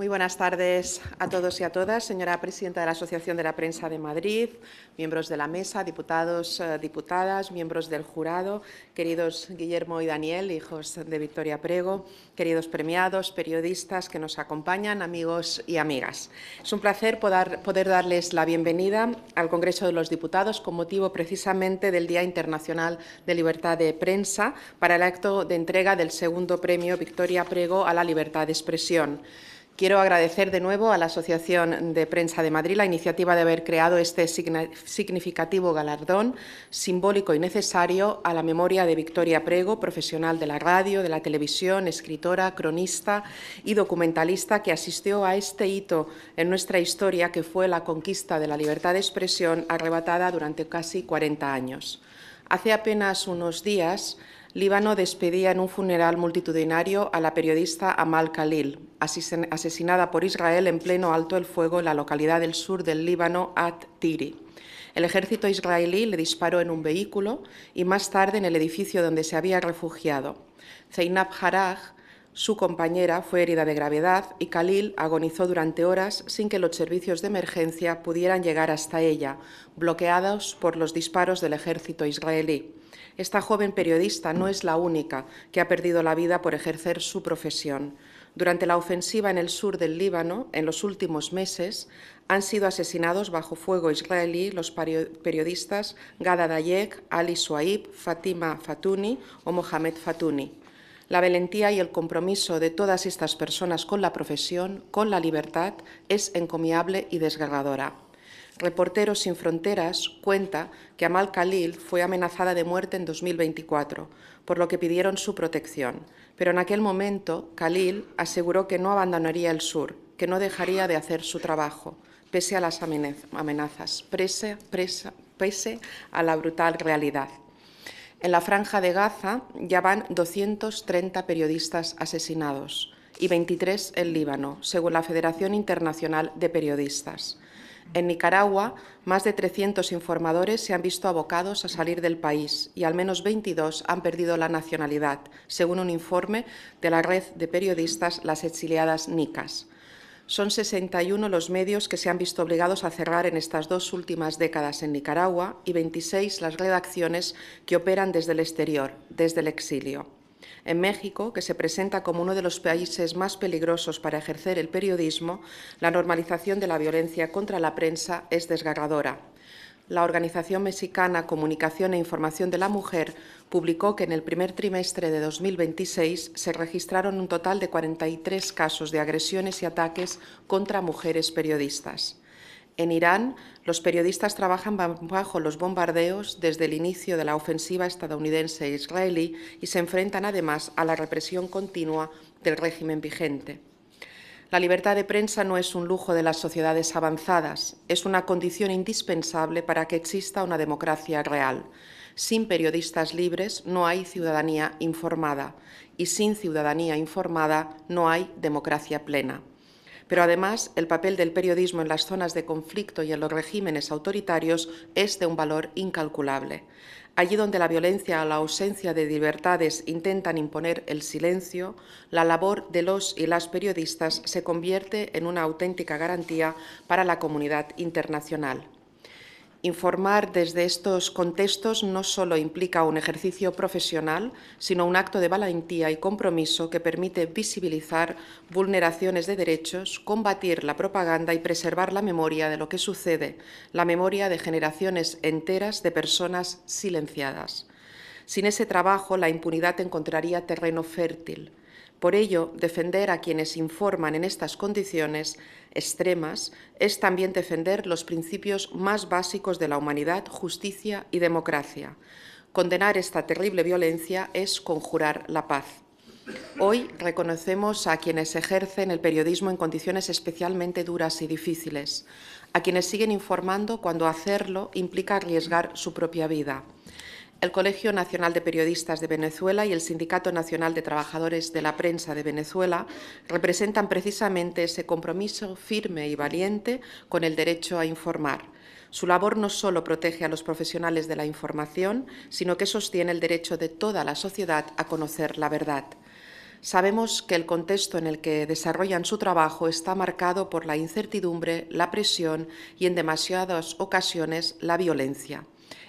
Muy buenas tardes a todos y a todas. Señora presidenta de la Asociación de la Prensa de Madrid, miembros de la mesa, diputados, diputadas, miembros del jurado, queridos Guillermo y Daniel, hijos de Victoria Prego, queridos premiados, periodistas que nos acompañan, amigos y amigas. Es un placer poder darles la bienvenida al Congreso de los Diputados con motivo precisamente del Día Internacional de Libertad de Prensa para el acto de entrega del segundo premio Victoria Prego a la libertad de expresión. Quiero agradecer de nuevo a la Asociación de Prensa de Madrid la iniciativa de haber creado este significativo galardón, simbólico y necesario, a la memoria de Victoria Prego, profesional de la radio, de la televisión, escritora, cronista y documentalista que asistió a este hito en nuestra historia, que fue la conquista de la libertad de expresión arrebatada durante casi 40 años. Hace apenas unos días, Líbano despedía en un funeral multitudinario a la periodista Amal Khalil, asesinada por Israel en pleno alto el fuego en la localidad del sur del Líbano, At-Tiri. El ejército israelí le disparó en un vehículo y más tarde en el edificio donde se había refugiado. Zeinab Haraj, su compañera, fue herida de gravedad y Khalil agonizó durante horas sin que los servicios de emergencia pudieran llegar hasta ella, bloqueados por los disparos del ejército israelí. Esta joven periodista no es la única que ha perdido la vida por ejercer su profesión. Durante la ofensiva en el sur del Líbano, en los últimos meses, han sido asesinados bajo fuego israelí los periodistas Gada Dayek, Ali Swaib, Fatima Fatouni o Mohamed Fatouni. La valentía y el compromiso de todas estas personas con la profesión, con la libertad, es encomiable y desgarradora. Reporteros Sin Fronteras cuenta que Amal Khalil fue amenazada de muerte en 2024, por lo que pidieron su protección. Pero en aquel momento, Khalil aseguró que no abandonaría el sur, que no dejaría de hacer su trabajo, pese a las amenazas, pese a la brutal realidad. En la Franja de Gaza ya van 230 periodistas asesinados y 23 en Líbano, según la Federación Internacional de Periodistas. En Nicaragua, más de 300 informadores se han visto abocados a salir del país y al menos 22 han perdido la nacionalidad, según un informe de la red de periodistas Las Exiliadas Nicas. Son 61 los medios que se han visto obligados a cerrar en estas dos últimas décadas en Nicaragua y 26 las redacciones que operan desde el exterior, desde el exilio. En México, que se presenta como uno de los países más peligrosos para ejercer el periodismo, la normalización de la violencia contra la prensa es desgarradora. La Organización Mexicana Comunicación e Información de la Mujer publicó que en el primer trimestre de 2026 se registraron un total de 43 casos de agresiones y ataques contra mujeres periodistas. En Irán, los periodistas trabajan bajo los bombardeos desde el inicio de la ofensiva estadounidense e israelí y se enfrentan además a la represión continua del régimen vigente. La libertad de prensa no es un lujo de las sociedades avanzadas, es una condición indispensable para que exista una democracia real. Sin periodistas libres no hay ciudadanía informada y sin ciudadanía informada no hay democracia plena. Pero además, el papel del periodismo en las zonas de conflicto y en los regímenes autoritarios es de un valor incalculable. Allí donde la violencia o la ausencia de libertades intentan imponer el silencio, la labor de los y las periodistas se convierte en una auténtica garantía para la comunidad internacional. Informar desde estos contextos no solo implica un ejercicio profesional, sino un acto de valentía y compromiso que permite visibilizar vulneraciones de derechos, combatir la propaganda y preservar la memoria de lo que sucede, la memoria de generaciones enteras de personas silenciadas. Sin ese trabajo, la impunidad encontraría terreno fértil. Por ello, defender a quienes informan en estas condiciones extremas es también defender los principios más básicos de la humanidad, justicia y democracia. Condenar esta terrible violencia es conjurar la paz. Hoy reconocemos a quienes ejercen el periodismo en condiciones especialmente duras y difíciles, a quienes siguen informando cuando hacerlo implica arriesgar su propia vida. El Colegio Nacional de Periodistas de Venezuela y el Sindicato Nacional de Trabajadores de la Prensa de Venezuela representan precisamente ese compromiso firme y valiente con el derecho a informar. Su labor no solo protege a los profesionales de la información, sino que sostiene el derecho de toda la sociedad a conocer la verdad. Sabemos que el contexto en el que desarrollan su trabajo está marcado por la incertidumbre, la presión y, en demasiadas ocasiones, la violencia.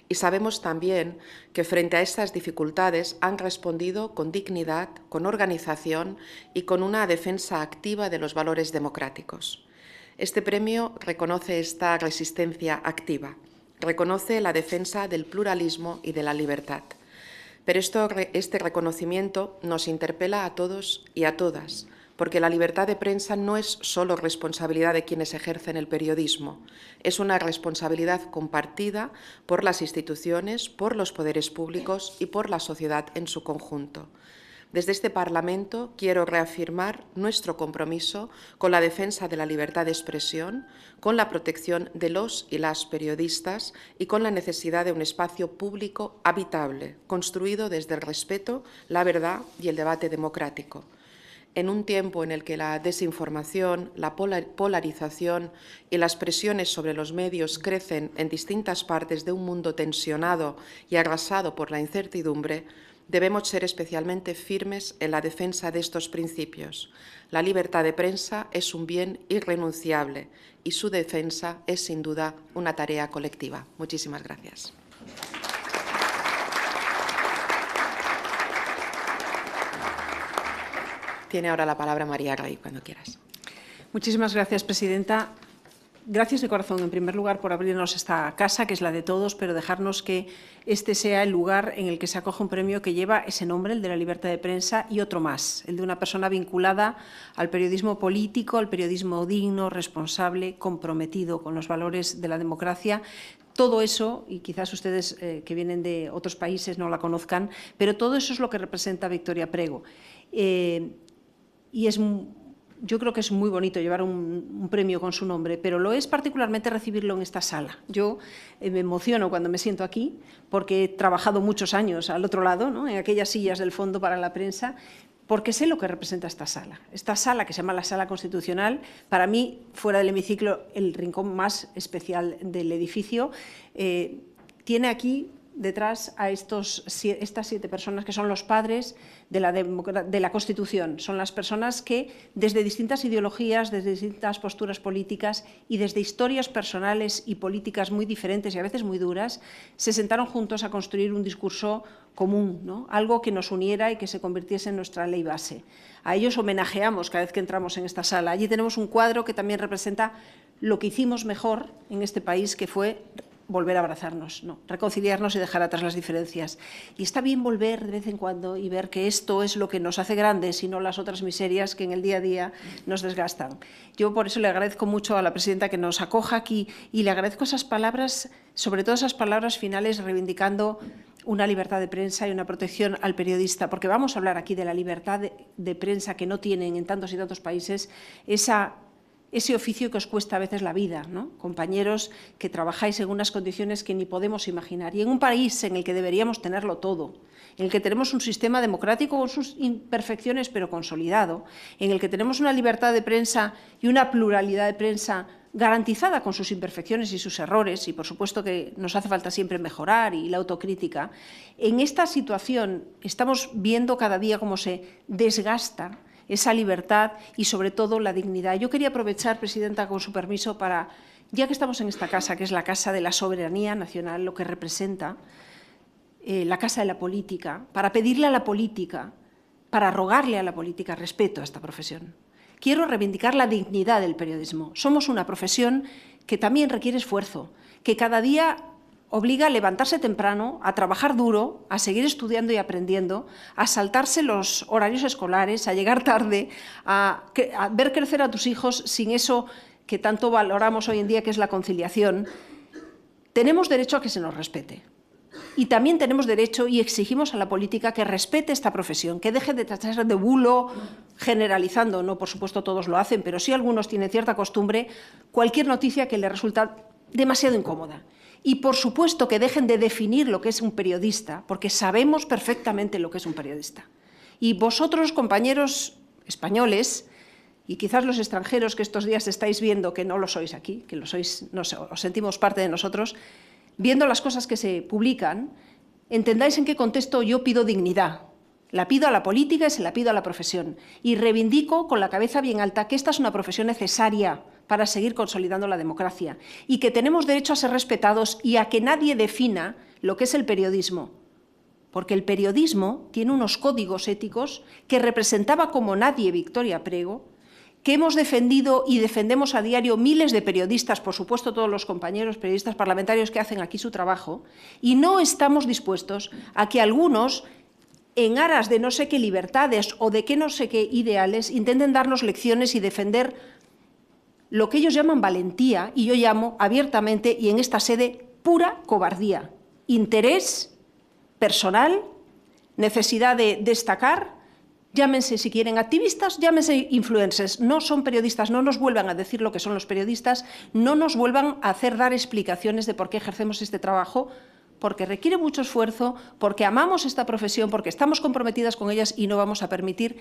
Y sabemos también que frente a estas dificultades han respondido con dignidad, con organización y con una defensa activa de los valores democráticos. Este premio reconoce esta resistencia activa, reconoce la defensa del pluralismo y de la libertad. Pero este reconocimiento nos interpela a todos y a todas, porque la libertad de prensa no es solo responsabilidad de quienes ejercen el periodismo, es una responsabilidad compartida por las instituciones, por los poderes públicos y por la sociedad en su conjunto. Desde este Parlamento quiero reafirmar nuestro compromiso con la defensa de la libertad de expresión, con la protección de los y las periodistas y con la necesidad de un espacio público habitable, construido desde el respeto, la verdad y el debate democrático. En un tiempo en el que la desinformación, la polarización y las presiones sobre los medios crecen en distintas partes de un mundo tensionado y arrasado por la incertidumbre, debemos ser especialmente firmes en la defensa de estos principios. La libertad de prensa es un bien irrenunciable y su defensa es, sin duda, una tarea colectiva. Muchísimas gracias. Tiene ahora la palabra María Rey, cuando quieras. Muchísimas gracias, presidenta. Gracias de corazón, en primer lugar, por abrirnos esta casa, que es la de todos, pero dejarnos que este sea el lugar en el que se acoge un premio que lleva ese nombre, el de la libertad de prensa, y otro más, el de una persona vinculada al periodismo político, al periodismo digno, responsable, comprometido con los valores de la democracia. Todo eso, y quizás ustedes que vienen de otros países no la conozcan, pero todo eso es lo que representa Victoria Prego. Yo creo que es muy bonito llevar un premio con su nombre, pero lo es particularmente recibirlo en esta sala. Yo me emociono cuando me siento aquí, porque he trabajado muchos años al otro lado, ¿no?, en aquellas sillas del fondo para la prensa, porque sé lo que representa esta sala. Esta sala, que se llama la Sala Constitucional, para mí, fuera del hemiciclo, el rincón más especial del edificio, tiene aquí detrás a estas 7 personas que son los padres de la Constitución. Son las personas que, desde distintas ideologías, desde distintas posturas políticas y desde historias personales y políticas muy diferentes y a veces muy duras, se sentaron juntos a construir un discurso común, ¿no?, algo que nos uniera y que se convirtiese en nuestra ley base. A ellos homenajeamos cada vez que entramos en esta sala. Allí tenemos un cuadro que también representa lo que hicimos mejor en este país, que fue volver a abrazarnos, ¿no?, reconciliarnos y dejar atrás las diferencias. Y está bien volver de vez en cuando y ver que esto es lo que nos hace grandes y no las otras miserias que en el día a día nos desgastan. Yo por eso le agradezco mucho a la presidenta que nos acoja aquí y le agradezco esas palabras, sobre todo esas palabras finales reivindicando una libertad de prensa y una protección al periodista, porque vamos a hablar aquí de la libertad de prensa que no tienen en tantos y tantos países ese oficio que os cuesta a veces la vida, ¿no?, compañeros que trabajáis en unas condiciones que ni podemos imaginar. Y en un país en el que deberíamos tenerlo todo, en el que tenemos un sistema democrático con sus imperfecciones pero consolidado, en el que tenemos una libertad de prensa y una pluralidad de prensa garantizada con sus imperfecciones y sus errores, y por supuesto que nos hace falta siempre mejorar y la autocrítica, en esta situación estamos viendo cada día cómo se desgasta esa libertad y, sobre todo, la dignidad. Yo quería aprovechar, presidenta, con su permiso, para, ya que estamos en esta casa, que es la Casa de la Soberanía Nacional, lo que representa, la Casa de la Política, para pedirle a la política, para rogarle a la política respeto a esta profesión. Quiero reivindicar la dignidad del periodismo. Somos una profesión que también requiere esfuerzo, que cada día obliga a levantarse temprano, a trabajar duro, a seguir estudiando y aprendiendo, a saltarse los horarios escolares, a llegar tarde, a ver crecer a tus hijos sin eso que tanto valoramos hoy en día, que es la conciliación. Tenemos derecho a que se nos respete. Y también tenemos derecho y exigimos a la política que respete esta profesión, que deje de tachar de bulo, generalizando, no, por supuesto todos lo hacen, pero sí algunos tienen cierta costumbre, cualquier noticia que les resulta demasiado incómoda. Y, por supuesto, que dejen de definir lo que es un periodista, porque sabemos perfectamente lo que es un periodista. Y vosotros, compañeros españoles, y quizás los extranjeros que estos días estáis viendo, que no lo sois aquí, que lo sois, no sé, os sentimos parte de nosotros, viendo las cosas que se publican, entendáis en qué contexto yo pido dignidad. La pido a la política y se la pido a la profesión. Y reivindico con la cabeza bien alta que esta es una profesión necesaria para seguir consolidando la democracia y que tenemos derecho a ser respetados y a que nadie defina lo que es el periodismo. Porque el periodismo tiene unos códigos éticos que representaba como nadie Victoria Prego, que hemos defendido y defendemos a diario miles de periodistas, por supuesto todos los compañeros periodistas parlamentarios que hacen aquí su trabajo, y no estamos dispuestos a que algunos, en aras de no sé qué libertades o de qué no sé qué ideales, intenten darnos lecciones y defender lo que ellos llaman valentía, y yo llamo abiertamente y en esta sede pura cobardía, interés personal, necesidad de destacar, llámense si quieren activistas, llámense influencers, no son periodistas, no nos vuelvan a decir lo que son los periodistas, no nos vuelvan a hacer dar explicaciones de por qué ejercemos este trabajo, porque requiere mucho esfuerzo, porque amamos esta profesión, porque estamos comprometidas con ellas y no vamos a permitir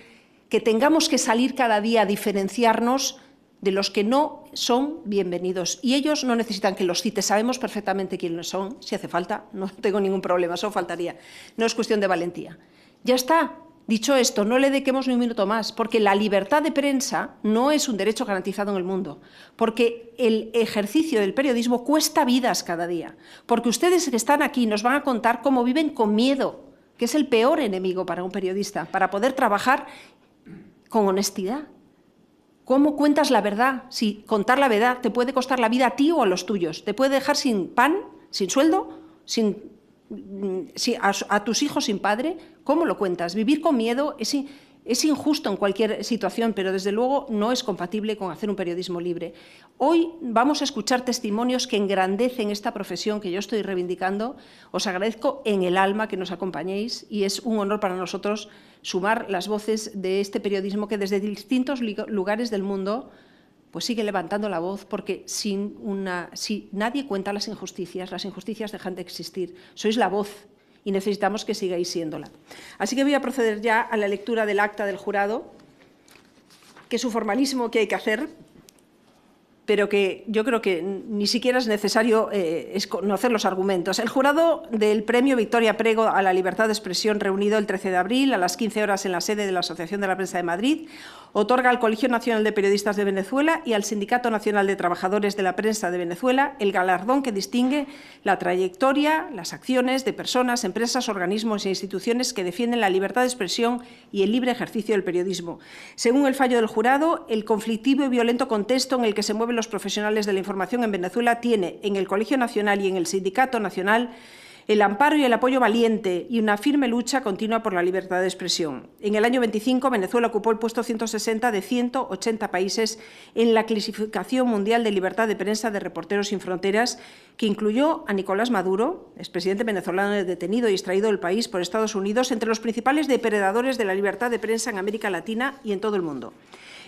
que tengamos que salir cada día a diferenciarnos de los que no son bienvenidos. Y ellos no necesitan que los cite, sabemos perfectamente quiénes son, si hace falta, no tengo ningún problema, eso faltaría. No es cuestión de valentía. Ya está. Dicho esto, no le dediquemos ni un minuto más, porque la libertad de prensa no es un derecho garantizado en el mundo, porque el ejercicio del periodismo cuesta vidas cada día, porque ustedes que están aquí nos van a contar cómo viven con miedo, que es el peor enemigo para un periodista, para poder trabajar con honestidad. ¿Cómo cuentas la verdad? Si contar la verdad te puede costar la vida a ti o a los tuyos, te puede dejar sin pan, sin sueldo, a tus hijos sin padre. ¿Cómo lo cuentas? Vivir con miedo es injusto en cualquier situación, pero desde luego no es compatible con hacer un periodismo libre. Hoy vamos a escuchar testimonios que engrandecen esta profesión que yo estoy reivindicando. Os agradezco en el alma que nos acompañéis y es un honor para nosotros sumar las voces de este periodismo que desde distintos lugares del mundo pues sigue levantando la voz, porque si nadie cuenta las injusticias dejan de existir. Sois la voz y necesitamos que sigáis siéndola. Así que voy a proceder ya a la lectura del acta del jurado, que es un formalismo que hay que hacer, pero que yo creo que ni siquiera es necesario conocer los argumentos. El jurado del Premio Victoria Prego a la Libertad de Expresión, reunido el 13 de abril a las 15 horas en la sede de la Asociación de la Prensa de Madrid, otorga al Colegio Nacional de Periodistas de Venezuela y al Sindicato Nacional de Trabajadores de la Prensa de Venezuela el galardón que distingue la trayectoria, las acciones de personas, empresas, organismos e instituciones que defienden la libertad de expresión y el libre ejercicio del periodismo. Según el fallo del jurado, el conflictivo y violento contexto en el que se mueven los profesionales de la información en Venezuela tiene en el Colegio Nacional y en el Sindicato Nacional el amparo y el apoyo valiente y una firme lucha continua por la libertad de expresión. En el año 25, Venezuela ocupó el puesto 160 de 180 países en la clasificación mundial de libertad de prensa de Reporteros Sin Fronteras, que incluyó a Nicolás Maduro, expresidente venezolano detenido y extraído del país por Estados Unidos, entre los principales depredadores de la libertad de prensa en América Latina y en todo el mundo.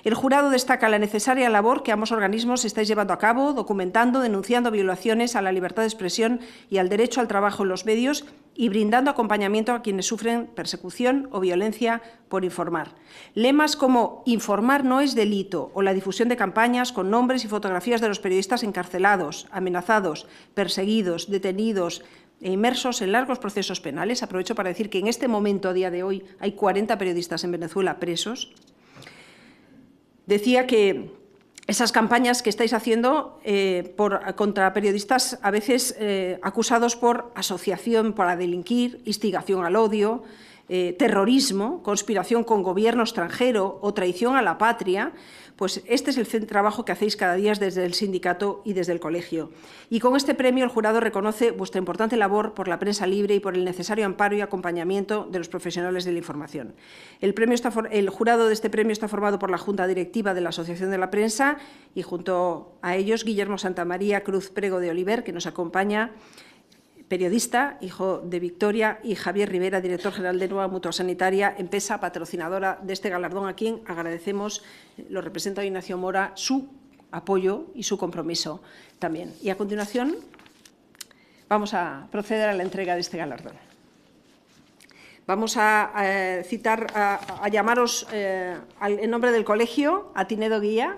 El jurado destaca la necesaria labor que ambos organismos estáis llevando a cabo, documentando, denunciando violaciones a la libertad de expresión y al derecho al trabajo en los medios y brindando acompañamiento a quienes sufren persecución o violencia por informar. Lemas como «informar no es delito» o la difusión de campañas con nombres y fotografías de los periodistas encarcelados, amenazados, perseguidos, detenidos e inmersos en largos procesos penales. Aprovecho para decir que en este momento, a día de hoy, hay 40 periodistas en Venezuela presos. Decía que esas campañas que estáis haciendo contra periodistas a veces acusados por asociación para delinquir, instigación al odio, terrorismo, conspiración con gobierno extranjero o traición a la patria, pues este es el trabajo que hacéis cada día desde el sindicato y desde el colegio. Y con este premio el jurado reconoce vuestra importante labor por la prensa libre y por el necesario amparo y acompañamiento de los profesionales de la información. El jurado de este premio está formado por la Junta Directiva de la Asociación de la Prensa y junto a ellos Guillermo Santamaría Cruz Prego de Oliver, que nos acompaña, periodista, hijo de Victoria, y Javier Rivera, director general de Nueva Mutua Sanitaria, empresa patrocinadora de este galardón, a quien agradecemos, lo representa hoy Ignacio Mora, su apoyo y su compromiso también. Y a continuación vamos a proceder a la entrega de este galardón. Vamos a llamaros en nombre del colegio a Tinedo Guía.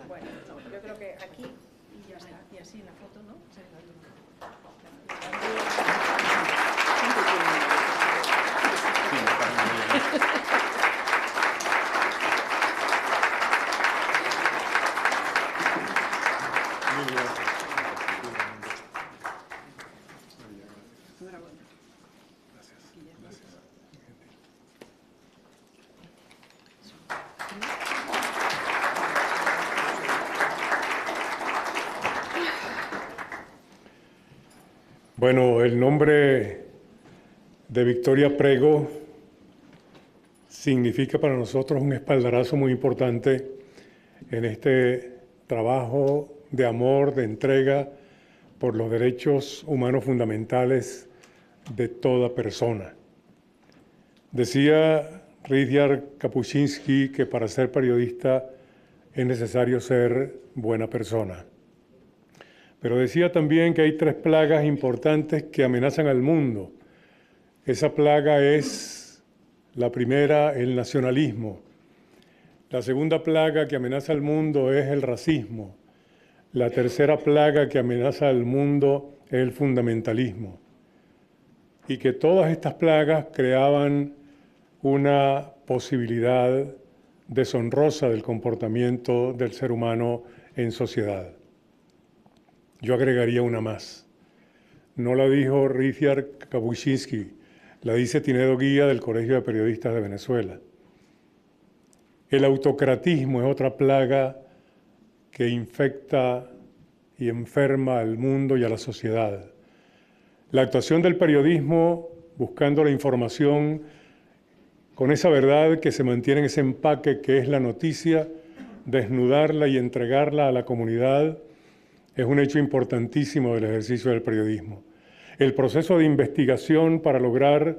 Bueno. así en la foto, ¿no? Bueno, el nombre de Victoria Prego significa para nosotros un espaldarazo muy importante en este trabajo de amor, de entrega por los derechos humanos fundamentales de toda persona. Decía Rudyard Kapuscinski que para ser periodista es necesario ser buena persona. Pero decía también que hay 3 plagas importantes que amenazan al mundo. Esa plaga es, la primera, el nacionalismo. La segunda plaga que amenaza al mundo es el racismo. La tercera plaga que amenaza al mundo es el fundamentalismo. Y que todas estas plagas creaban una posibilidad deshonrosa del comportamiento del ser humano en sociedad. Yo agregaría una más. No la dijo Rudyard Kapuscinski, la dice Tinedo Guía del Colegio de Periodistas de Venezuela. El autocratismo es otra plaga que infecta y enferma al mundo y a la sociedad. La actuación del periodismo buscando la información con esa verdad que se mantiene en ese empaque que es la noticia, desnudarla y entregarla a la comunidad, es un hecho importantísimo del ejercicio del periodismo. El proceso de investigación para lograr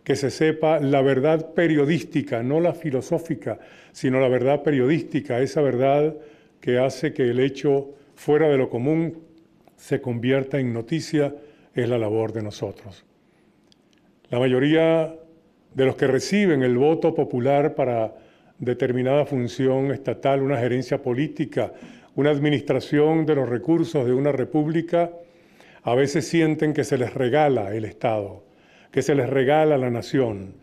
que se sepa la verdad periodística, no la filosófica, sino la verdad periodística, esa verdad que hace que el hecho fuera de lo común se convierta en noticia, es la labor de nosotros. La mayoría de los que reciben el voto popular para determinada función estatal, una gerencia política, una administración de los recursos de una república, a veces sienten que se les regala el Estado, que se les regala la nación.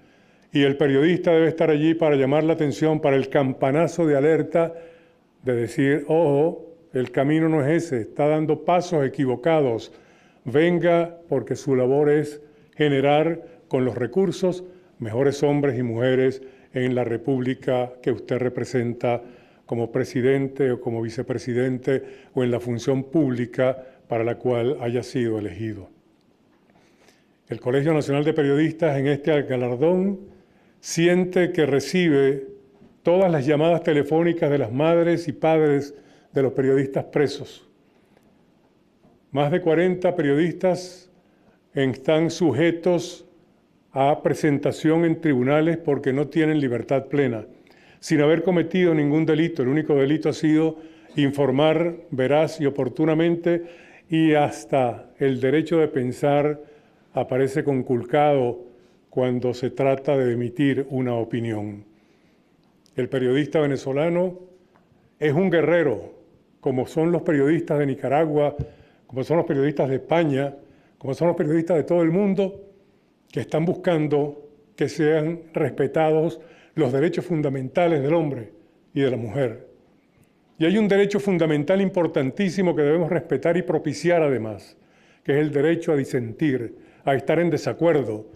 Y el periodista debe estar allí para llamar la atención, para el campanazo de alerta de decir, ojo, el camino no es ese, está dando pasos equivocados. Venga, porque su labor es generar con los recursos mejores hombres y mujeres en la república que usted representa como presidente o como vicepresidente o en la función pública para la cual haya sido elegido. El Colegio Nacional de Periodistas en este galardón siente que recibe todas las llamadas telefónicas de las madres y padres de los periodistas presos. Más de 40 periodistas están sujetos a presentación en tribunales porque no tienen libertad plena, sin haber cometido ningún delito. El único delito ha sido informar veraz y oportunamente, y hasta el derecho de pensar aparece conculcado cuando se trata de emitir una opinión. El periodista venezolano es un guerrero, como son los periodistas de Nicaragua, como son los periodistas de España, como son los periodistas de todo el mundo, que están buscando que sean respetados los derechos fundamentales del hombre y de la mujer. Y hay un derecho fundamental importantísimo que debemos respetar y propiciar además, que es el derecho a disentir, a estar en desacuerdo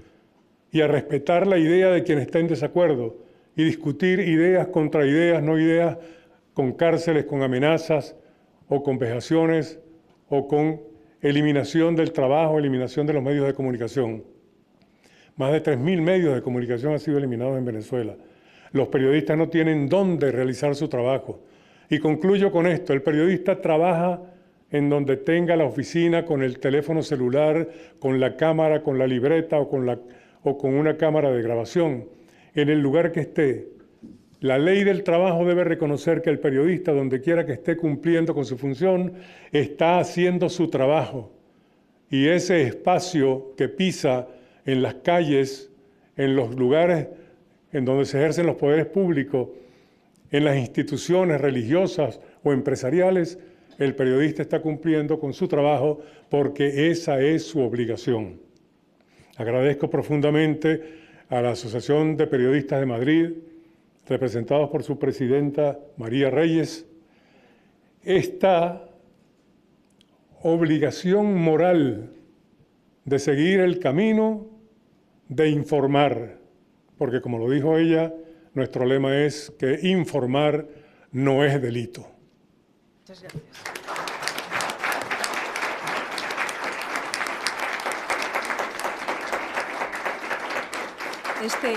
y a respetar la idea de quien está en desacuerdo y discutir ideas contra ideas, no ideas con cárceles, con amenazas o con vejaciones o con eliminación del trabajo, eliminación de los medios de comunicación. Más de 3.000 medios de comunicación han sido eliminados en Venezuela. Los periodistas no tienen dónde realizar su trabajo. Y concluyo con esto, el periodista trabaja en donde tenga la oficina, con el teléfono celular, con la cámara, con la libreta o con una cámara de grabación, en el lugar que esté. La ley del trabajo debe reconocer que el periodista, donde quiera que esté cumpliendo con su función, está haciendo su trabajo. Y ese espacio que pisa en las calles, en los lugares en donde se ejercen los poderes públicos, en las instituciones religiosas o empresariales, el periodista está cumpliendo con su trabajo porque esa es su obligación. Agradezco profundamente a la Asociación de Periodistas de Madrid, representados por su presidenta María Reyes, esta obligación moral de seguir el camino de informar, porque como lo dijo ella, nuestro lema es que informar no es delito. Muchas gracias. Este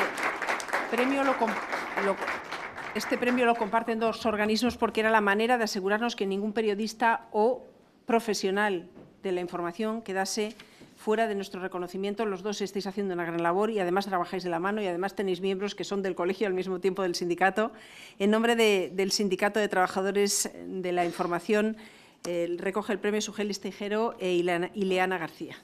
premio lo comparten dos organismos porque era la manera de asegurarnos que ningún periodista o profesional de la información quedase fuera de nuestro reconocimiento. Los dos estáis haciendo una gran labor y además trabajáis de la mano y además tenéis miembros que son del colegio al mismo tiempo del sindicato. En nombre del Sindicato de Trabajadores de la Información recoge el premio Sugelis Tejero e Ileana García.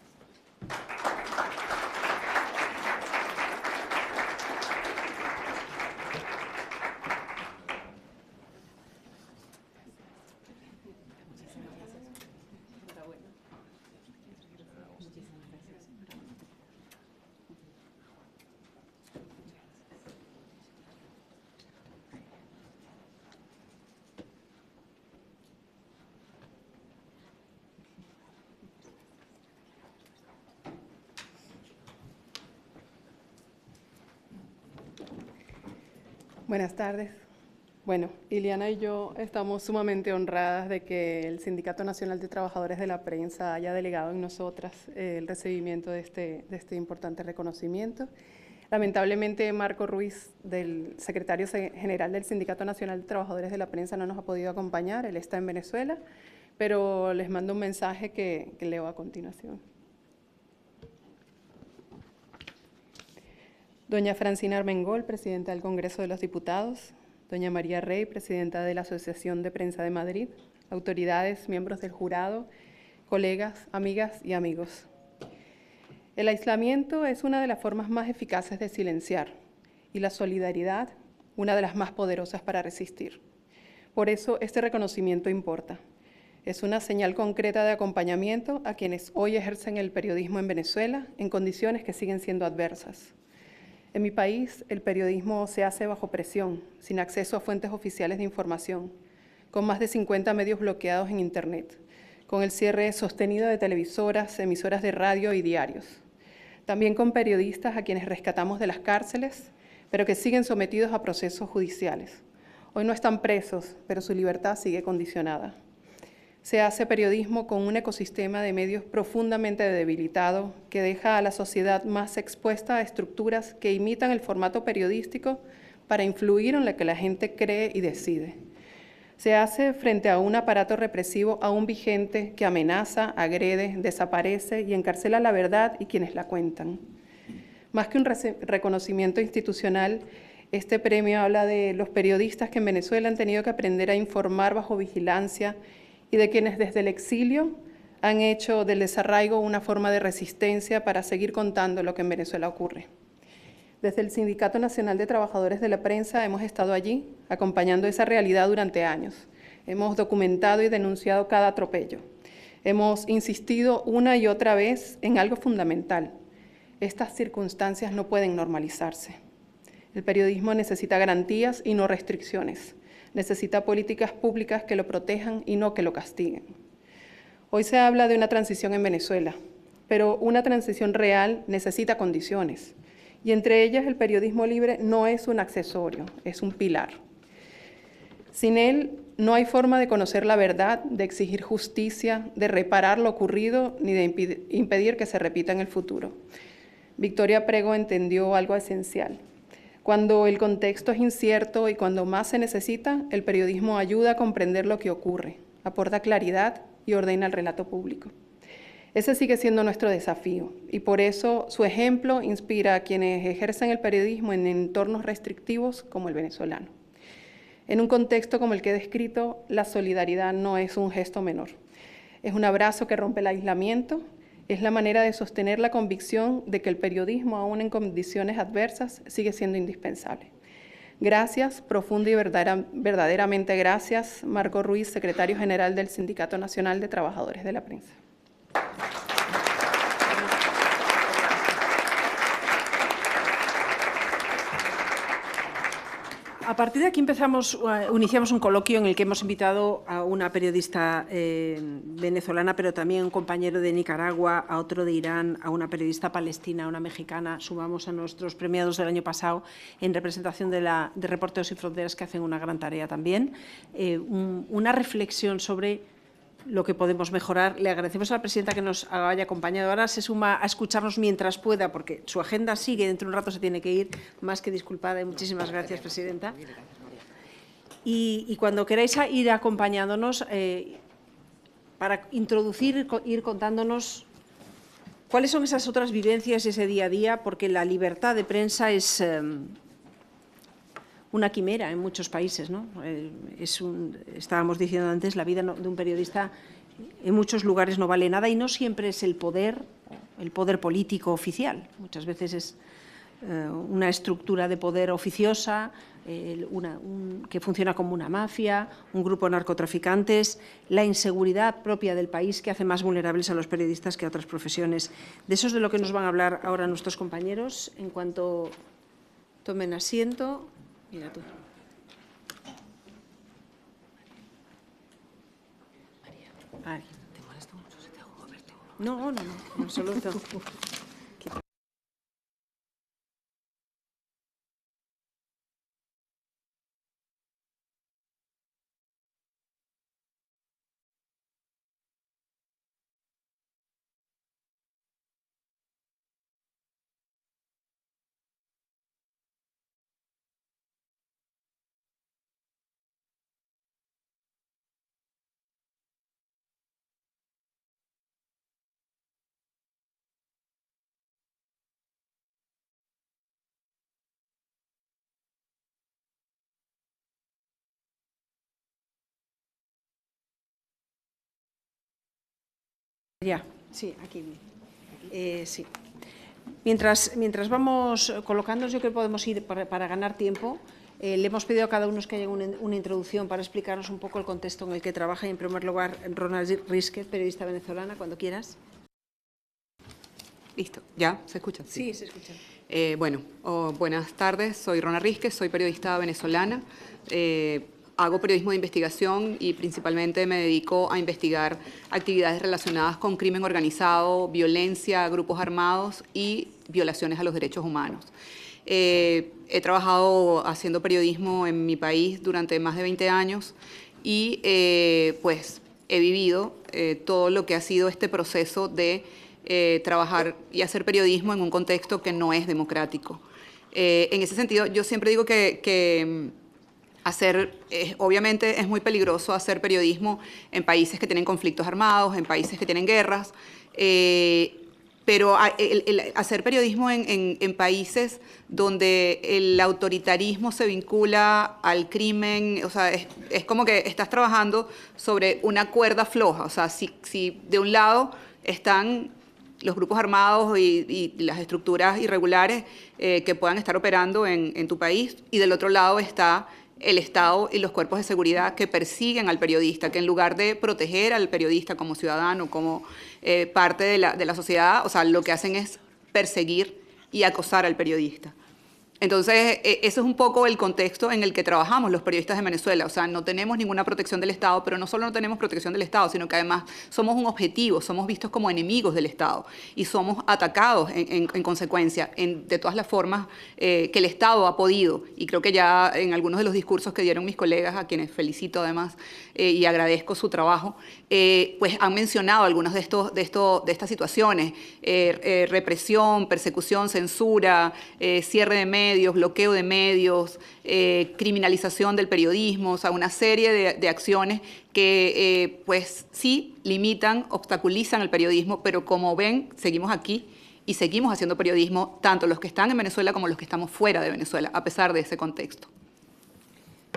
Buenas tardes. Bueno, Ileana y yo estamos sumamente honradas de que el Sindicato Nacional de Trabajadores de la Prensa haya delegado en nosotras el recibimiento de este importante reconocimiento. Lamentablemente, Marco Ruiz, del secretario general del Sindicato Nacional de Trabajadores de la Prensa, no nos ha podido acompañar, él está en Venezuela, pero les mando un mensaje que leo a continuación. Doña Francina Armengol, presidenta del Congreso de los Diputados, doña María Rey, presidenta de la Asociación de Prensa de Madrid, autoridades, miembros del jurado, colegas, amigas y amigos. El aislamiento es una de las formas más eficaces de silenciar y la solidaridad una de las más poderosas para resistir. Por eso este reconocimiento importa. Es una señal concreta de acompañamiento a quienes hoy ejercen el periodismo en Venezuela en condiciones que siguen siendo adversas. En mi país, el periodismo se hace bajo presión, sin acceso a fuentes oficiales de información, con más de 50 medios bloqueados en Internet, con el cierre sostenido de televisoras, emisoras de radio y diarios. También con periodistas a quienes rescatamos de las cárceles, pero que siguen sometidos a procesos judiciales. Hoy no están presos, pero su libertad sigue condicionada. Se hace periodismo con un ecosistema de medios profundamente debilitado que deja a la sociedad más expuesta a estructuras que imitan el formato periodístico para influir en lo que la gente cree y decide. Se hace frente a un aparato represivo aún vigente que amenaza, agrede, desaparece y encarcela la verdad y quienes la cuentan. Más que un reconocimiento institucional, este premio habla de los periodistas que en Venezuela han tenido que aprender a informar bajo vigilancia y de quienes desde el exilio han hecho del desarraigo una forma de resistencia para seguir contando lo que en Venezuela ocurre. Desde el Sindicato Nacional de Trabajadores de la Prensa hemos estado allí, acompañando esa realidad durante años. Hemos documentado y denunciado cada atropello. Hemos insistido una y otra vez en algo fundamental. Estas circunstancias no pueden normalizarse. El periodismo necesita garantías y no restricciones. Necesita políticas públicas que lo protejan y no que lo castiguen. Hoy se habla de una transición en Venezuela, pero una transición real necesita condiciones, y entre ellas el periodismo libre no es un accesorio, es un pilar. Sin él no hay forma de conocer la verdad, de exigir justicia, de reparar lo ocurrido, ni de impedir que se repita en el futuro. Victoria Prego entendió algo esencial. Cuando el contexto es incierto y cuando más se necesita, el periodismo ayuda a comprender lo que ocurre, aporta claridad y ordena el relato público. Ese sigue siendo nuestro desafío y por eso su ejemplo inspira a quienes ejercen el periodismo en entornos restrictivos como el venezolano. En un contexto como el que he descrito, la solidaridad no es un gesto menor. Es un abrazo que rompe el aislamiento. Es la manera de sostener la convicción de que el periodismo, aún en condiciones adversas, sigue siendo indispensable. Gracias, profunda y verdaderamente gracias, Marco Ruiz, secretario general del Sindicato Nacional de Trabajadores de la Prensa. A partir de aquí iniciamos un coloquio en el que hemos invitado a una periodista venezolana, pero también un compañero de Nicaragua, a otro de Irán, a una periodista palestina, a una mexicana. Sumamos a nuestros premiados del año pasado en representación de Reporteros Sin Fronteras, que hacen una gran tarea también. Una reflexión sobre lo que podemos mejorar. Le agradecemos a la presidenta que nos haya acompañado. Ahora se suma a escucharnos mientras pueda, porque su agenda sigue, dentro de un rato se tiene que ir, más que disculpada. Muchísimas gracias, presidenta. Y cuando queráis ir acompañándonos, para introducir, ir contándonos cuáles son esas otras vivencias, ese día a día, porque la libertad de prensa es una quimera en muchos países, ¿no? Estábamos diciendo antes, la vida de un periodista en muchos lugares no vale nada y no siempre es el poder político oficial. Muchas veces es una estructura de poder oficiosa, que funciona como una mafia, un grupo de narcotraficantes, la inseguridad propia del país que hace más vulnerables a los periodistas que a otras profesiones. De eso es de lo que nos van a hablar ahora nuestros compañeros. En cuanto tomen asiento. Mira tú. María, ¿te molesta mucho si te hago verte? No, en absoluto. Ya, sí, aquí. Sí. Mientras vamos colocándonos, yo creo que podemos ir para ganar tiempo. Le hemos pedido a cada uno que haya una introducción para explicarnos un poco el contexto en el que trabaja. Y en primer lugar, Rona Rísquez, periodista venezolana, cuando quieras. Listo, ¿ya? ¿Se escucha? Sí, se escucha. Buenas tardes, soy Rona Rísquez, soy periodista venezolana. Hago periodismo de investigación y principalmente me dedico a investigar actividades relacionadas con crimen organizado, violencia, grupos armados y violaciones a los derechos humanos. He trabajado haciendo periodismo en mi país durante más de 20 años y pues he vivido todo lo que ha sido este proceso de trabajar y hacer periodismo en un contexto que no es democrático. En ese sentido, yo siempre digo que obviamente es muy peligroso hacer periodismo en países que tienen conflictos armados, en países que tienen guerras, pero hacer periodismo en países donde el autoritarismo se vincula al crimen, o sea, es como que estás trabajando sobre una cuerda floja. O sea, si de un lado están los grupos armados y las estructuras irregulares que puedan estar operando en tu país, y del otro lado está el Estado y los cuerpos de seguridad que persiguen al periodista, que en lugar de proteger al periodista como ciudadano, como parte de la sociedad, o sea, lo que hacen es perseguir y acosar al periodista. Entonces, eso es un poco el contexto en el que trabajamos los periodistas de Venezuela. O sea, no tenemos ninguna protección del Estado, pero no solo no tenemos protección del Estado, sino que además somos un objetivo, somos vistos como enemigos del Estado y somos atacados en consecuencia de todas las formas que el Estado ha podido. Y creo que ya en algunos de los discursos que dieron mis colegas, a quienes felicito además y agradezco su trabajo, pues han mencionado algunas de estas situaciones: represión, persecución, censura, cierre de medios, bloqueo de medios, criminalización del periodismo, o sea, una serie de acciones que pues sí limitan, obstaculizan el periodismo, pero como ven, seguimos aquí y seguimos haciendo periodismo, tanto los que están en Venezuela como los que estamos fuera de Venezuela, a pesar de ese contexto.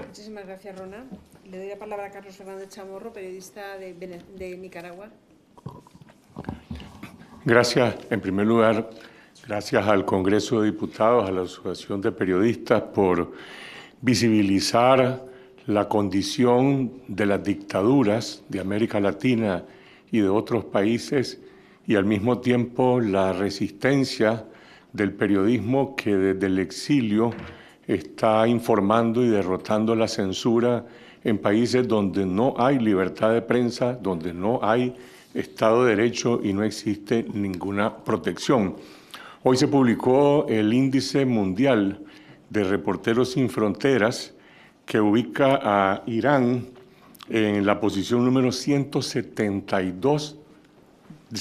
Muchísimas gracias, Rona. Le doy la palabra a Carlos Fernández Chamorro, periodista de Nicaragua. Gracias. En primer lugar, gracias al Congreso de Diputados, a la Asociación de Periodistas por visibilizar la condición de las dictaduras de América Latina y de otros países y al mismo tiempo la resistencia del periodismo que desde el exilio está informando y derrotando la censura en países donde no hay libertad de prensa, donde no hay Estado de Derecho y no existe ninguna protección. Hoy se publicó el Índice Mundial de Reporteros Sin Fronteras, que ubica a Irán en la posición número 177, de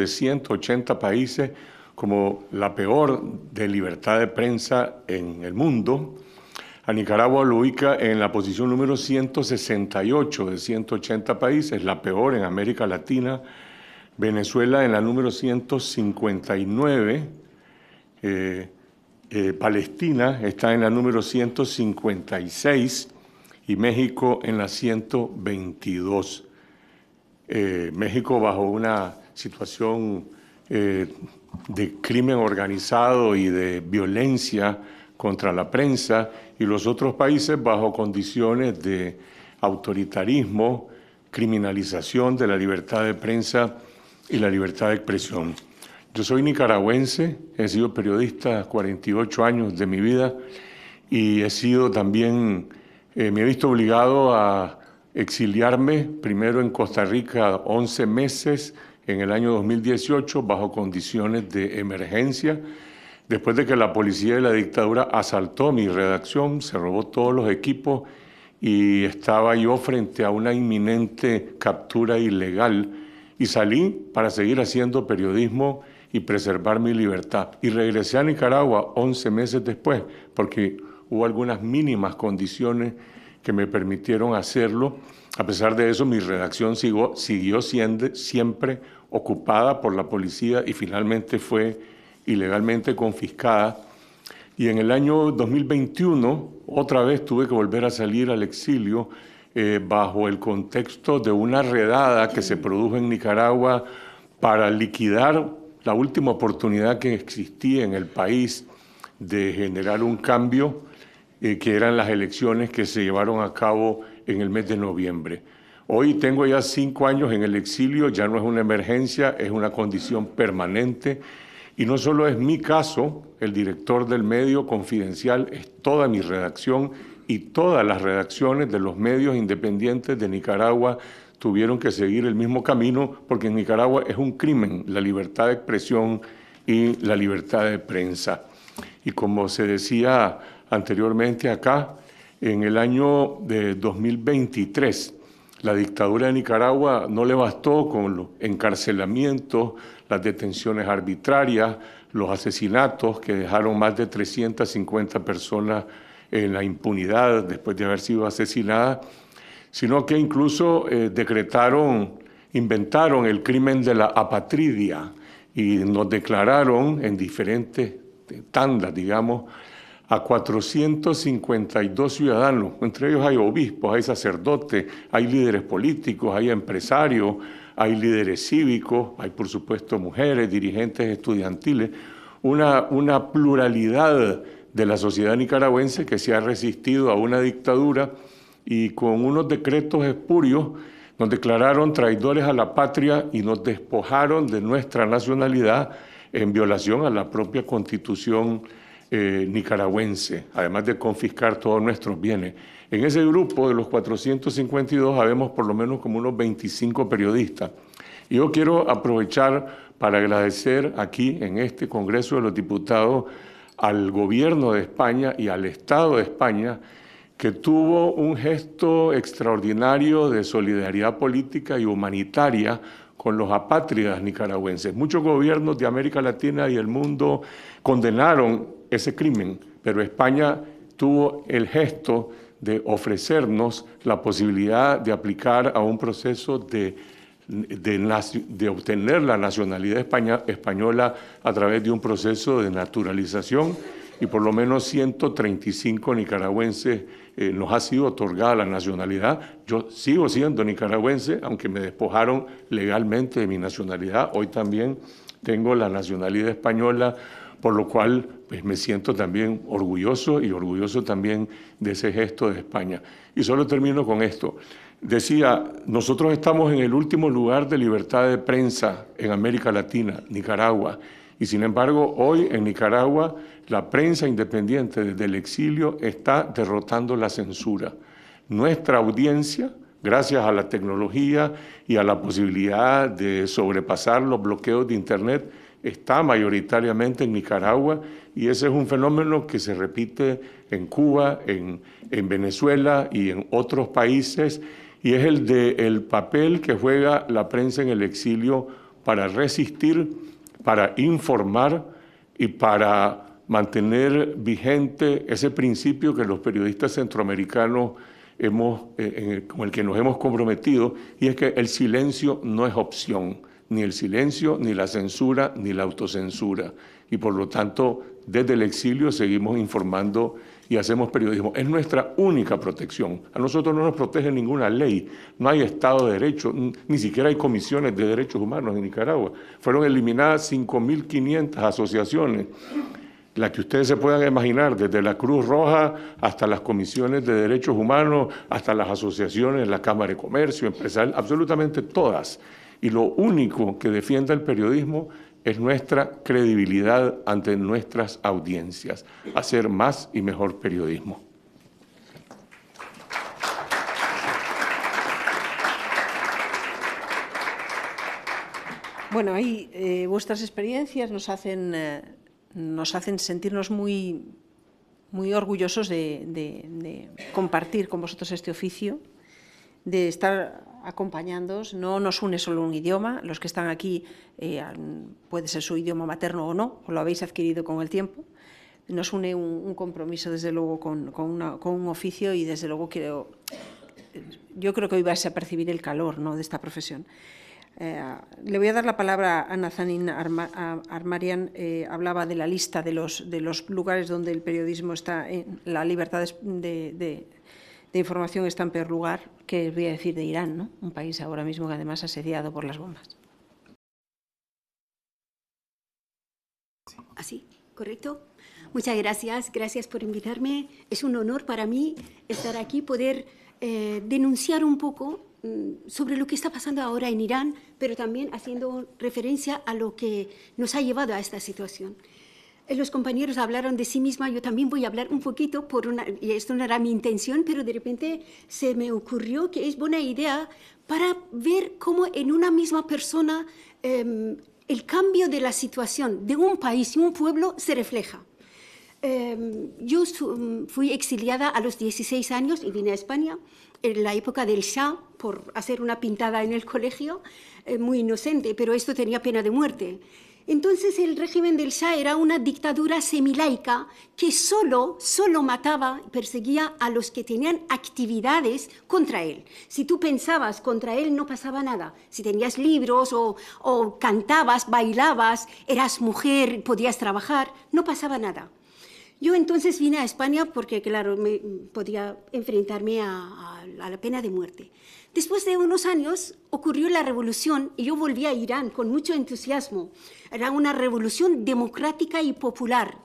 180 países, como la peor de libertad de prensa en el mundo. A Nicaragua lo ubica en la posición número 168 de 180 países, la peor en América Latina. Venezuela en la número 159. Palestina está en la número 156 y México en la 122. México bajo una situación de crimen organizado y de violencia contra la prensa, y los otros países bajo condiciones de autoritarismo, criminalización de la libertad de prensa y la libertad de expresión. Yo soy nicaragüense, he sido periodista 48 años de mi vida y he sido también, me he visto obligado a exiliarme, primero en Costa Rica 11 meses en el año 2018 bajo condiciones de emergencia, después de que la policía de la dictadura asaltó mi redacción, se robó todos los equipos y estaba yo frente a una inminente captura ilegal y salí para seguir haciendo periodismo y preservar mi libertad. Y regresé a Nicaragua 11 meses después, porque hubo algunas mínimas condiciones que me permitieron hacerlo. A pesar de eso, mi redacción siguió siendo siempre ocupada por la policía y finalmente fue ilegalmente confiscada. Y en el año 2021, otra vez tuve que volver a salir al exilio bajo el contexto de una redada que se produjo en Nicaragua para liquidar la última oportunidad que existía en el país de generar un cambio, que eran las elecciones que se llevaron a cabo en el mes de noviembre. Hoy tengo ya 5 años en el exilio, ya no es una emergencia, es una condición permanente. Y no solo es mi caso, el director del medio Confidencial, es toda mi redacción y todas las redacciones de los medios independientes de Nicaragua tuvieron que seguir el mismo camino, porque en Nicaragua es un crimen la libertad de expresión y la libertad de prensa. Y como se decía anteriormente acá, en el año de 2023, la dictadura de Nicaragua no le bastó con los encarcelamientos, las detenciones arbitrarias, los asesinatos que dejaron más de 350 personas en la impunidad después de haber sido asesinadas, sino que incluso inventaron el crimen de la apatridia y nos declararon en diferentes tandas, digamos, a 452 ciudadanos, entre ellos hay obispos, hay sacerdotes, hay líderes políticos, hay empresarios, hay líderes cívicos, hay por supuesto mujeres, dirigentes estudiantiles, una pluralidad de la sociedad nicaragüense que se ha resistido a una dictadura y con unos decretos espurios nos declararon traidores a la patria y nos despojaron de nuestra nacionalidad en violación a la propia Constitución nicaragüense, además de confiscar todos nuestros bienes. En ese grupo de los 452 habemos por lo menos como unos 25 periodistas. Y yo quiero aprovechar para agradecer aquí en este Congreso de los Diputados al Gobierno de España y al Estado de España, que tuvo un gesto extraordinario de solidaridad política y humanitaria con los apátridas nicaragüenses. Muchos gobiernos de América Latina y el mundo condenaron ese crimen, pero España tuvo el gesto de ofrecernos la posibilidad de aplicar a un proceso de obtener la nacionalidad española a través de un proceso de naturalización, y por lo menos 135 nicaragüenses nos ha sido otorgada la nacionalidad. Yo sigo siendo nicaragüense, aunque me despojaron legalmente de mi nacionalidad. Hoy también tengo la nacionalidad española por lo cual pues, me siento también orgulloso y orgulloso también de ese gesto de España. Y solo termino con esto. Decía, nosotros estamos en el último lugar de libertad de prensa en América Latina, Nicaragua, y sin embargo hoy en Nicaragua la prensa independiente desde el exilio está derrotando la censura. Nuestra audiencia, gracias a la tecnología y a la posibilidad de sobrepasar los bloqueos de Internet, está mayoritariamente en Nicaragua, y ese es un fenómeno que se repite en Cuba, en Venezuela y en otros países, y es el papel que juega la prensa en el exilio para resistir, para informar y para mantener vigente ese principio que los periodistas centroamericanos con el que nos hemos comprometido, y es que el silencio no es opción, ni el silencio, ni la censura, ni la autocensura. Y por lo tanto, desde el exilio seguimos informando y hacemos periodismo. Es nuestra única protección. A nosotros no nos protege ninguna ley, no hay Estado de Derecho, ni siquiera hay comisiones de derechos humanos en Nicaragua. Fueron eliminadas 5.500 asociaciones, las que ustedes se puedan imaginar, desde la Cruz Roja hasta las comisiones de derechos humanos, hasta las asociaciones, la Cámara de Comercio, empresarial, absolutamente todas. Y lo único que defiende el periodismo es nuestra credibilidad ante nuestras audiencias, hacer más y mejor periodismo. Bueno, ahí vuestras experiencias nos hacen sentirnos muy orgullosos de compartir con vosotros este oficio, de estar acompañándoos. No nos une solo un idioma, los que están aquí puede ser su idioma materno o no, o lo habéis adquirido con el tiempo. Nos une un compromiso, desde luego, con un oficio, y desde luego yo creo que hoy vais a percibir el calor, ¿no?, de esta profesión. Le voy a dar la palabra a Nazanin Armarian. Hablaba de la lista de los lugares donde el periodismo está, la libertad de información está en peor lugar, que voy a decir de Irán, ¿no?, un país ahora mismo que además asediado por las bombas. ¿Así? ¿Correcto? Muchas gracias. Gracias por invitarme. Es un honor para mí estar aquí, poder denunciar un poco sobre lo que está pasando ahora en Irán, pero también haciendo referencia a lo que nos ha llevado a esta situación. Los compañeros hablaron de sí misma, yo también voy a hablar un poquito, y esto no era mi intención, pero de repente se me ocurrió que es buena idea para ver cómo en una misma persona el cambio de la situación de un país y un pueblo se refleja. Yo fui exiliada a los 16 años y vine a España en la época del Shah por hacer una pintada en el colegio, muy inocente, pero esto tenía pena de muerte. Entonces el régimen del Shah era una dictadura semilaica que solo mataba y perseguía a los que tenían actividades contra él. Si tú pensabas contra él no pasaba nada. Si tenías libros o cantabas, bailabas, eras mujer, podías trabajar, no pasaba nada. Yo entonces vine a España porque, claro, podía enfrentarme a la pena de muerte. Después de unos años ocurrió la revolución y yo volví a Irán con mucho entusiasmo. Era una revolución democrática y popular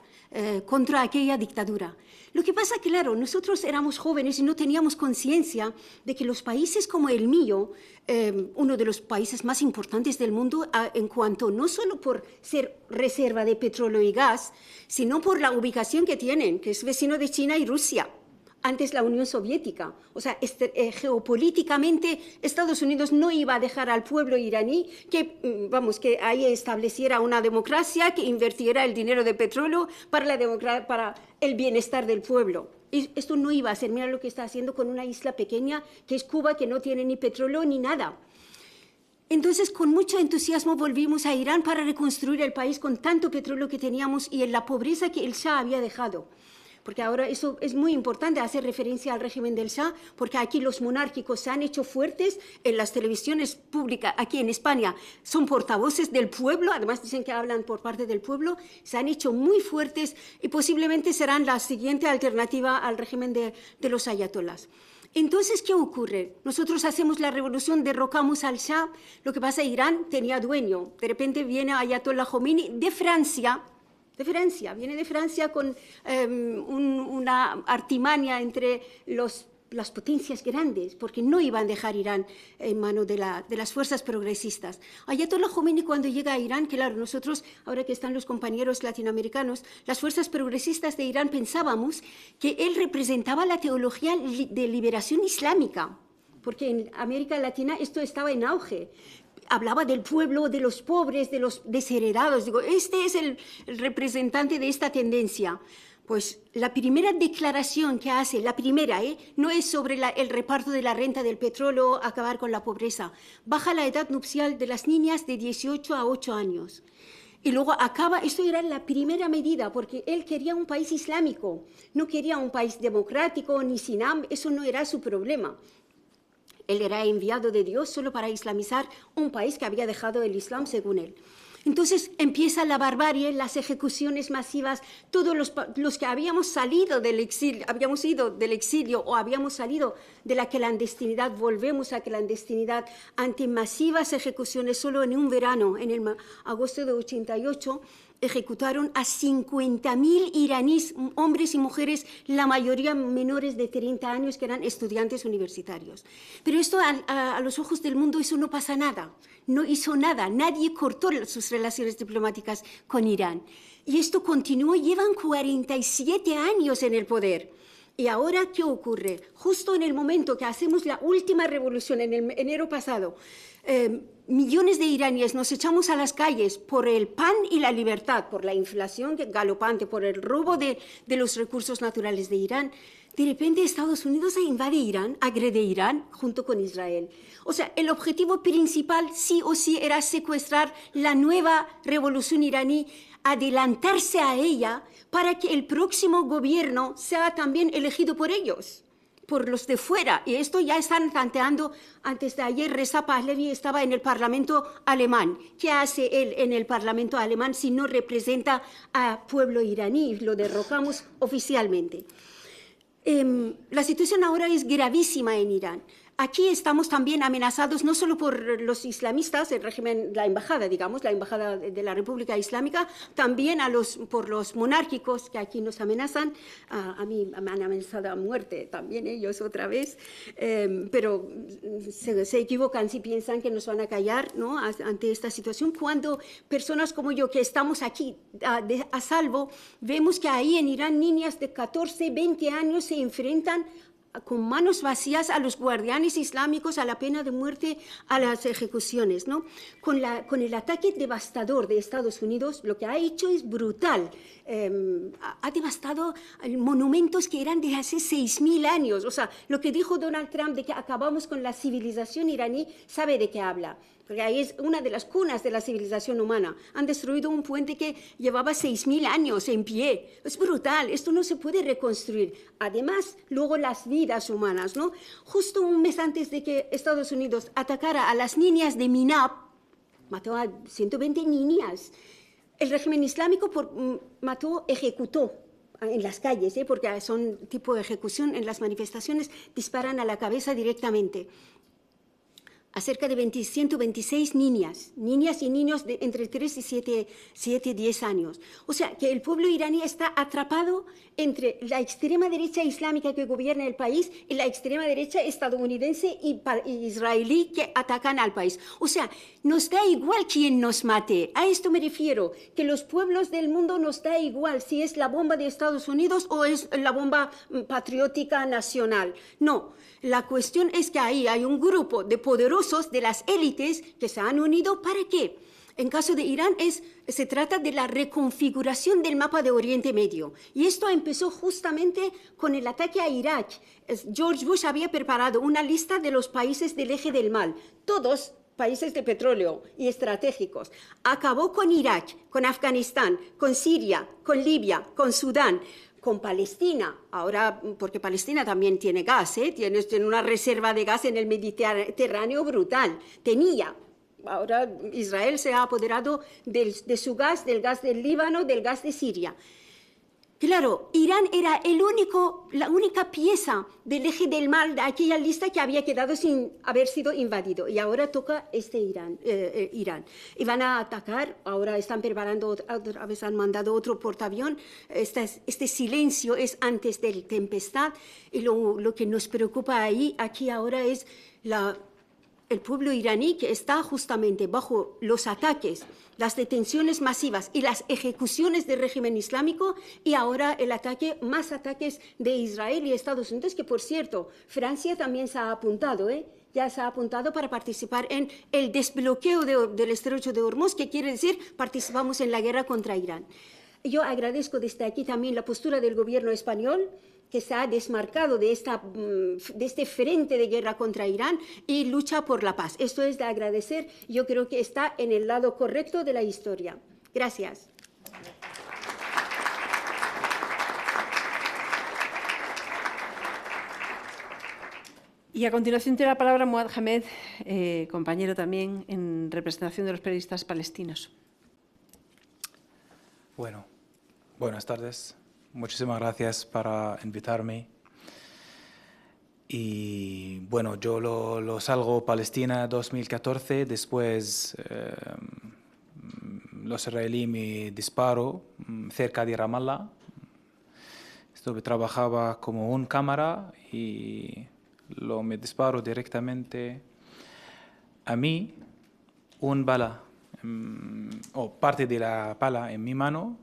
contra aquella dictadura. Lo que pasa, claro, nosotros éramos jóvenes y no teníamos conciencia de que los países como el mío, uno de los países más importantes del mundo en cuanto no solo por ser reserva de petróleo y gas, sino por la ubicación que tienen, que es vecino de China y Rusia, antes la Unión Soviética. O sea, geopolíticamente Estados Unidos no iba a dejar al pueblo iraní que ahí estableciera una democracia, que invirtiera el dinero de petróleo para el bienestar del pueblo. Y esto no iba a ser. Mira lo que está haciendo con una isla pequeña que es Cuba, que no tiene ni petróleo ni nada. Entonces, con mucho entusiasmo volvimos a Irán para reconstruir el país con tanto petróleo que teníamos y en la pobreza que el Shah había dejado. Porque ahora eso es muy importante, hacer referencia al régimen del Shah, porque aquí los monárquicos se han hecho fuertes en las televisiones públicas, aquí en España son portavoces del pueblo, además dicen que hablan por parte del pueblo, se han hecho muy fuertes y posiblemente serán la siguiente alternativa al régimen de los ayatolás. Entonces, ¿qué ocurre? Nosotros hacemos la revolución, derrocamos al Shah, lo que pasa, Irán tenía dueño, de repente viene Ayatollah Khomeini de Francia, de Francia. Viene de Francia con una artimaña entre las potencias grandes, porque no iban a dejar Irán en manos de las fuerzas progresistas. Ayatollah Khomeini, cuando llega a Irán, claro, nosotros, ahora que están los compañeros latinoamericanos, las fuerzas progresistas de Irán pensábamos que él representaba la teología de liberación islámica, porque en América Latina esto estaba en auge. Hablaba del pueblo, de los pobres, de los desheredados. Digo, este es el representante de esta tendencia. Pues la primera declaración que hace, la primera, no es sobre el reparto de la renta del petróleo, acabar con la pobreza. Baja la edad nupcial de las niñas de 18 a 8 años. Y luego acaba, esto era la primera medida, porque él quería un país islámico, no quería un país democrático, ni sin hambre, eso no era su problema. Él era enviado de Dios solo para islamizar un país que había dejado el Islam, según él. Entonces empieza la barbarie, las ejecuciones masivas, todos los que habíamos salido del exilio, habíamos ido del exilio o habíamos salido de la clandestinidad, volvemos a clandestinidad ante masivas ejecuciones. Solo en un verano, en el agosto de 88, ejecutaron a 50.000 iraníes, hombres y mujeres, la mayoría menores de 30 años, que eran estudiantes universitarios. Pero esto a los ojos del mundo, eso no pasa nada, no hizo nada, nadie cortó sus relaciones diplomáticas con Irán. Y esto continuó, llevan 47 años en el poder. ¿Y ahora qué ocurre? Justo en el momento que hacemos la última revolución, en el enero pasado, millones de iraníes nos echamos a las calles por el pan y la libertad, por la inflación galopante, por el robo de los recursos naturales de Irán. De repente Estados Unidos invade Irán, agrede Irán junto con Israel. O sea, el objetivo principal sí o sí era secuestrar la nueva revolución iraní, adelantarse a ella para que el próximo gobierno sea también elegido por ellos, por los de fuera. Y esto ya están tanteando. Antes de ayer Reza Pahlavi estaba en el Parlamento alemán. ¿Qué hace él en el Parlamento alemán si no representa al pueblo iraní? Lo derrocamos oficialmente. La situación ahora es gravísima en Irán. Aquí estamos también amenazados no solo por los islamistas, el régimen, la embajada, digamos, la embajada de la República Islámica, también por los monárquicos que aquí nos amenazan. A mí me han amenazado a muerte también ellos otra vez, pero se equivocan si piensan que nos van a callar, ¿no?, ante esta situación, cuando personas como yo que estamos aquí a salvo, vemos que ahí en Irán niñas de 14, 20 años se enfrentan con manos vacías a los guardianes islámicos, a la pena de muerte, a las ejecuciones, ¿no? Con el ataque devastador de Estados Unidos, lo que ha hecho es brutal. Ha devastado monumentos que eran de hace 6.000 años. O sea, lo que dijo Donald Trump de que acabamos con la civilización iraní, ¿sabe de qué habla? Porque ahí es una de las cunas de la civilización humana. Han destruido un puente que llevaba 6.000 años en pie. Es brutal, esto no se puede reconstruir. Además, luego las vidas humanas, ¿no? Justo un mes antes de que Estados Unidos atacara a las niñas de Minab, mató a 120 niñas. El régimen islámico ejecutó en las calles, porque son tipo de ejecución, en las manifestaciones disparan a la cabeza directamente. A cerca de 126 niñas y niños de entre 3 y 7, 10 años. O sea, que el pueblo iraní está atrapado entre la extrema derecha islámica que gobierna el país y la extrema derecha estadounidense y israelí que atacan al país. O sea, nos da igual quién nos mate. A esto me refiero, que los pueblos del mundo nos da igual si es la bomba de Estados Unidos o es la bomba patriótica nacional. No. La cuestión es que ahí hay un grupo de poderosos de las élites que se han unido. ¿Para qué? En caso de Irán se trata de la reconfiguración del mapa de Oriente Medio. Y esto empezó justamente con el ataque a Irak. George Bush había preparado una lista de los países del eje del mal, todos países de petróleo y estratégicos. Acabó con Irak, con Afganistán, con Siria, con Libia, con Sudán, con Palestina, ahora, porque Palestina también tiene gas, tiene una reserva de gas en el Mediterráneo brutal, tenía. Ahora Israel se ha apoderado de su gas, del gas del Líbano, del gas de Siria. Claro, Irán era la única pieza del eje del mal de aquella lista que había quedado sin haber sido invadido. Y ahora toca Irán. Y van a atacar, ahora están preparando, otra vez han mandado otro portaavión. Este silencio es antes de la tempestad. Y lo que nos preocupa aquí ahora es el pueblo iraní, que está justamente bajo los ataques, las detenciones masivas y las ejecuciones del régimen islámico, y ahora más ataques de Israel y Estados Unidos, que por cierto, Francia también se ha apuntado, ya se ha apuntado para participar en el desbloqueo del estrecho de Hormuz, que quiere decir participamos en la guerra contra Irán. Yo agradezco desde aquí también la postura del gobierno español, que se ha desmarcado de este frente de guerra contra Irán y lucha por la paz. Esto es de agradecer. Yo creo que está en el lado correcto de la historia. Gracias. Y a continuación tiene la palabra Muad Hamed, compañero también en representación de los periodistas palestinos. Bueno, buenas tardes. Muchísimas gracias por invitarme. Y bueno, yo lo salgo Palestina 2014, después los israelíes me disparó cerca de Ramallah. Trabajaba como un cámara y me disparó directamente a mí, un bala, o parte de la bala en mi mano,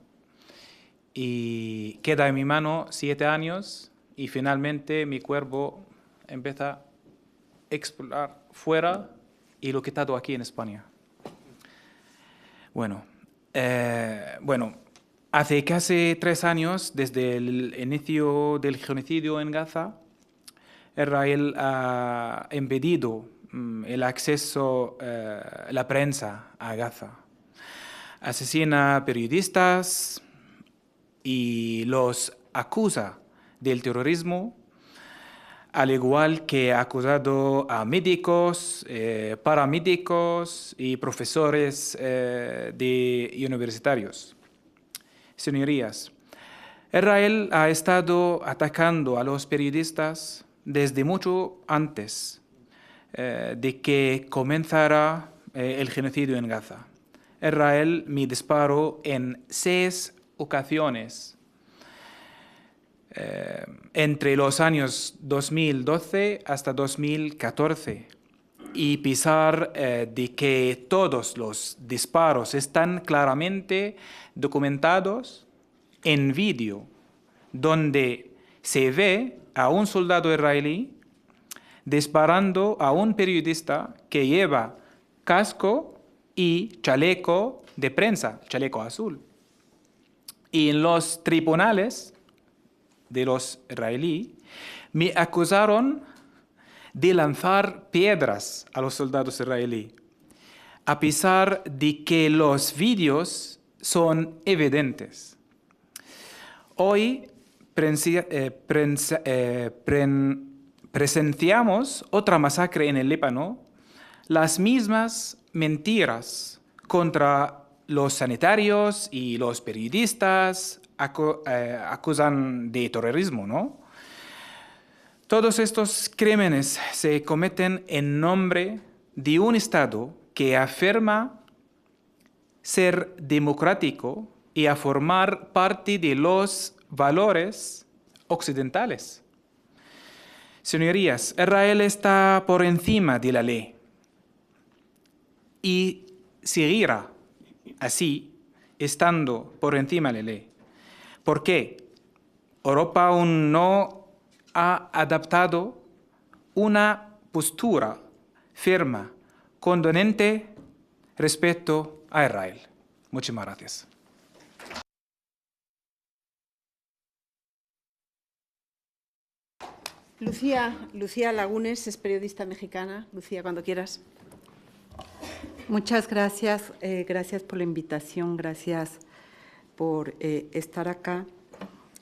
y queda en mi mano 7 años y finalmente mi cuerpo empieza a explorar fuera y lo he quitado aquí en España. Bueno, hace casi 3 años, desde el inicio del genocidio en Gaza, Israel ha impedido el acceso a la prensa a Gaza. Asesina periodistas y los acusa del terrorismo, al igual que ha acusado a médicos, paramédicos y profesores universitarios. Señorías, Israel ha estado atacando a los periodistas desde mucho antes de que comenzara el genocidio en Gaza. Israel me disparó en 6 ocasiones entre los años 2012 hasta 2014, y pesar de que todos los disparos están claramente documentados en vídeo, donde se ve a un soldado israelí disparando a un periodista que lleva casco y chaleco de prensa, chaleco azul. Y en los tribunales de los israelíes me acusaron de lanzar piedras a los soldados israelíes, a pesar de que los vídeos son evidentes. Hoy presenciamos otra masacre en el Líbano, las mismas mentiras contra los sanitarios y los periodistas acusan de terrorismo, ¿no? Todos estos crímenes se cometen en nombre de un Estado que afirma ser democrático y a formar parte de los valores occidentales. Señorías, Israel está por encima de la ley y seguirá así, estando por encima de la ley. ¿Por qué? Europa aún no ha adaptado una postura firme, condonante respecto a Israel. Muchísimas gracias. Lucía Lagunes es periodista mexicana. Lucía, cuando quieras. Muchas gracias. Gracias por la invitación. Gracias por estar acá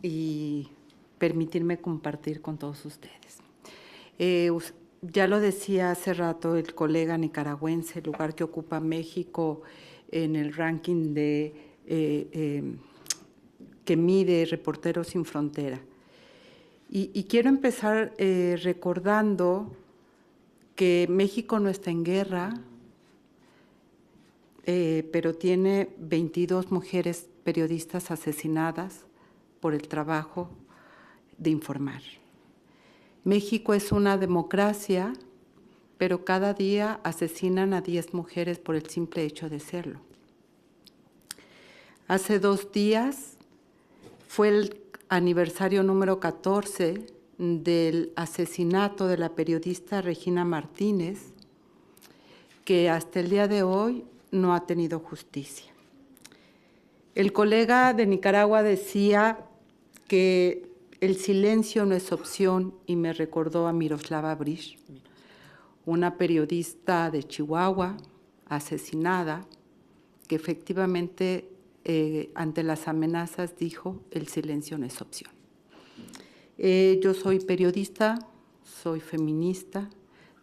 y permitirme compartir con todos ustedes. Ya lo decía hace rato el colega nicaragüense, el lugar que ocupa México en el ranking de que mide Reporteros Sin Frontera. Y quiero empezar recordando que México no está en guerra, pero tiene 22 mujeres periodistas asesinadas por el trabajo de informar. México es una democracia, pero cada día asesinan a 10 mujeres por el simple hecho de serlo. Hace 2 días fue el aniversario número 14 del asesinato de la periodista Regina Martínez, que hasta el día de hoy no ha tenido justicia. El colega de Nicaragua decía que el silencio no es opción y me recordó a Miroslava Breach, una periodista de Chihuahua asesinada que efectivamente ante las amenazas dijo el silencio no es opción. Yo soy periodista, soy feminista,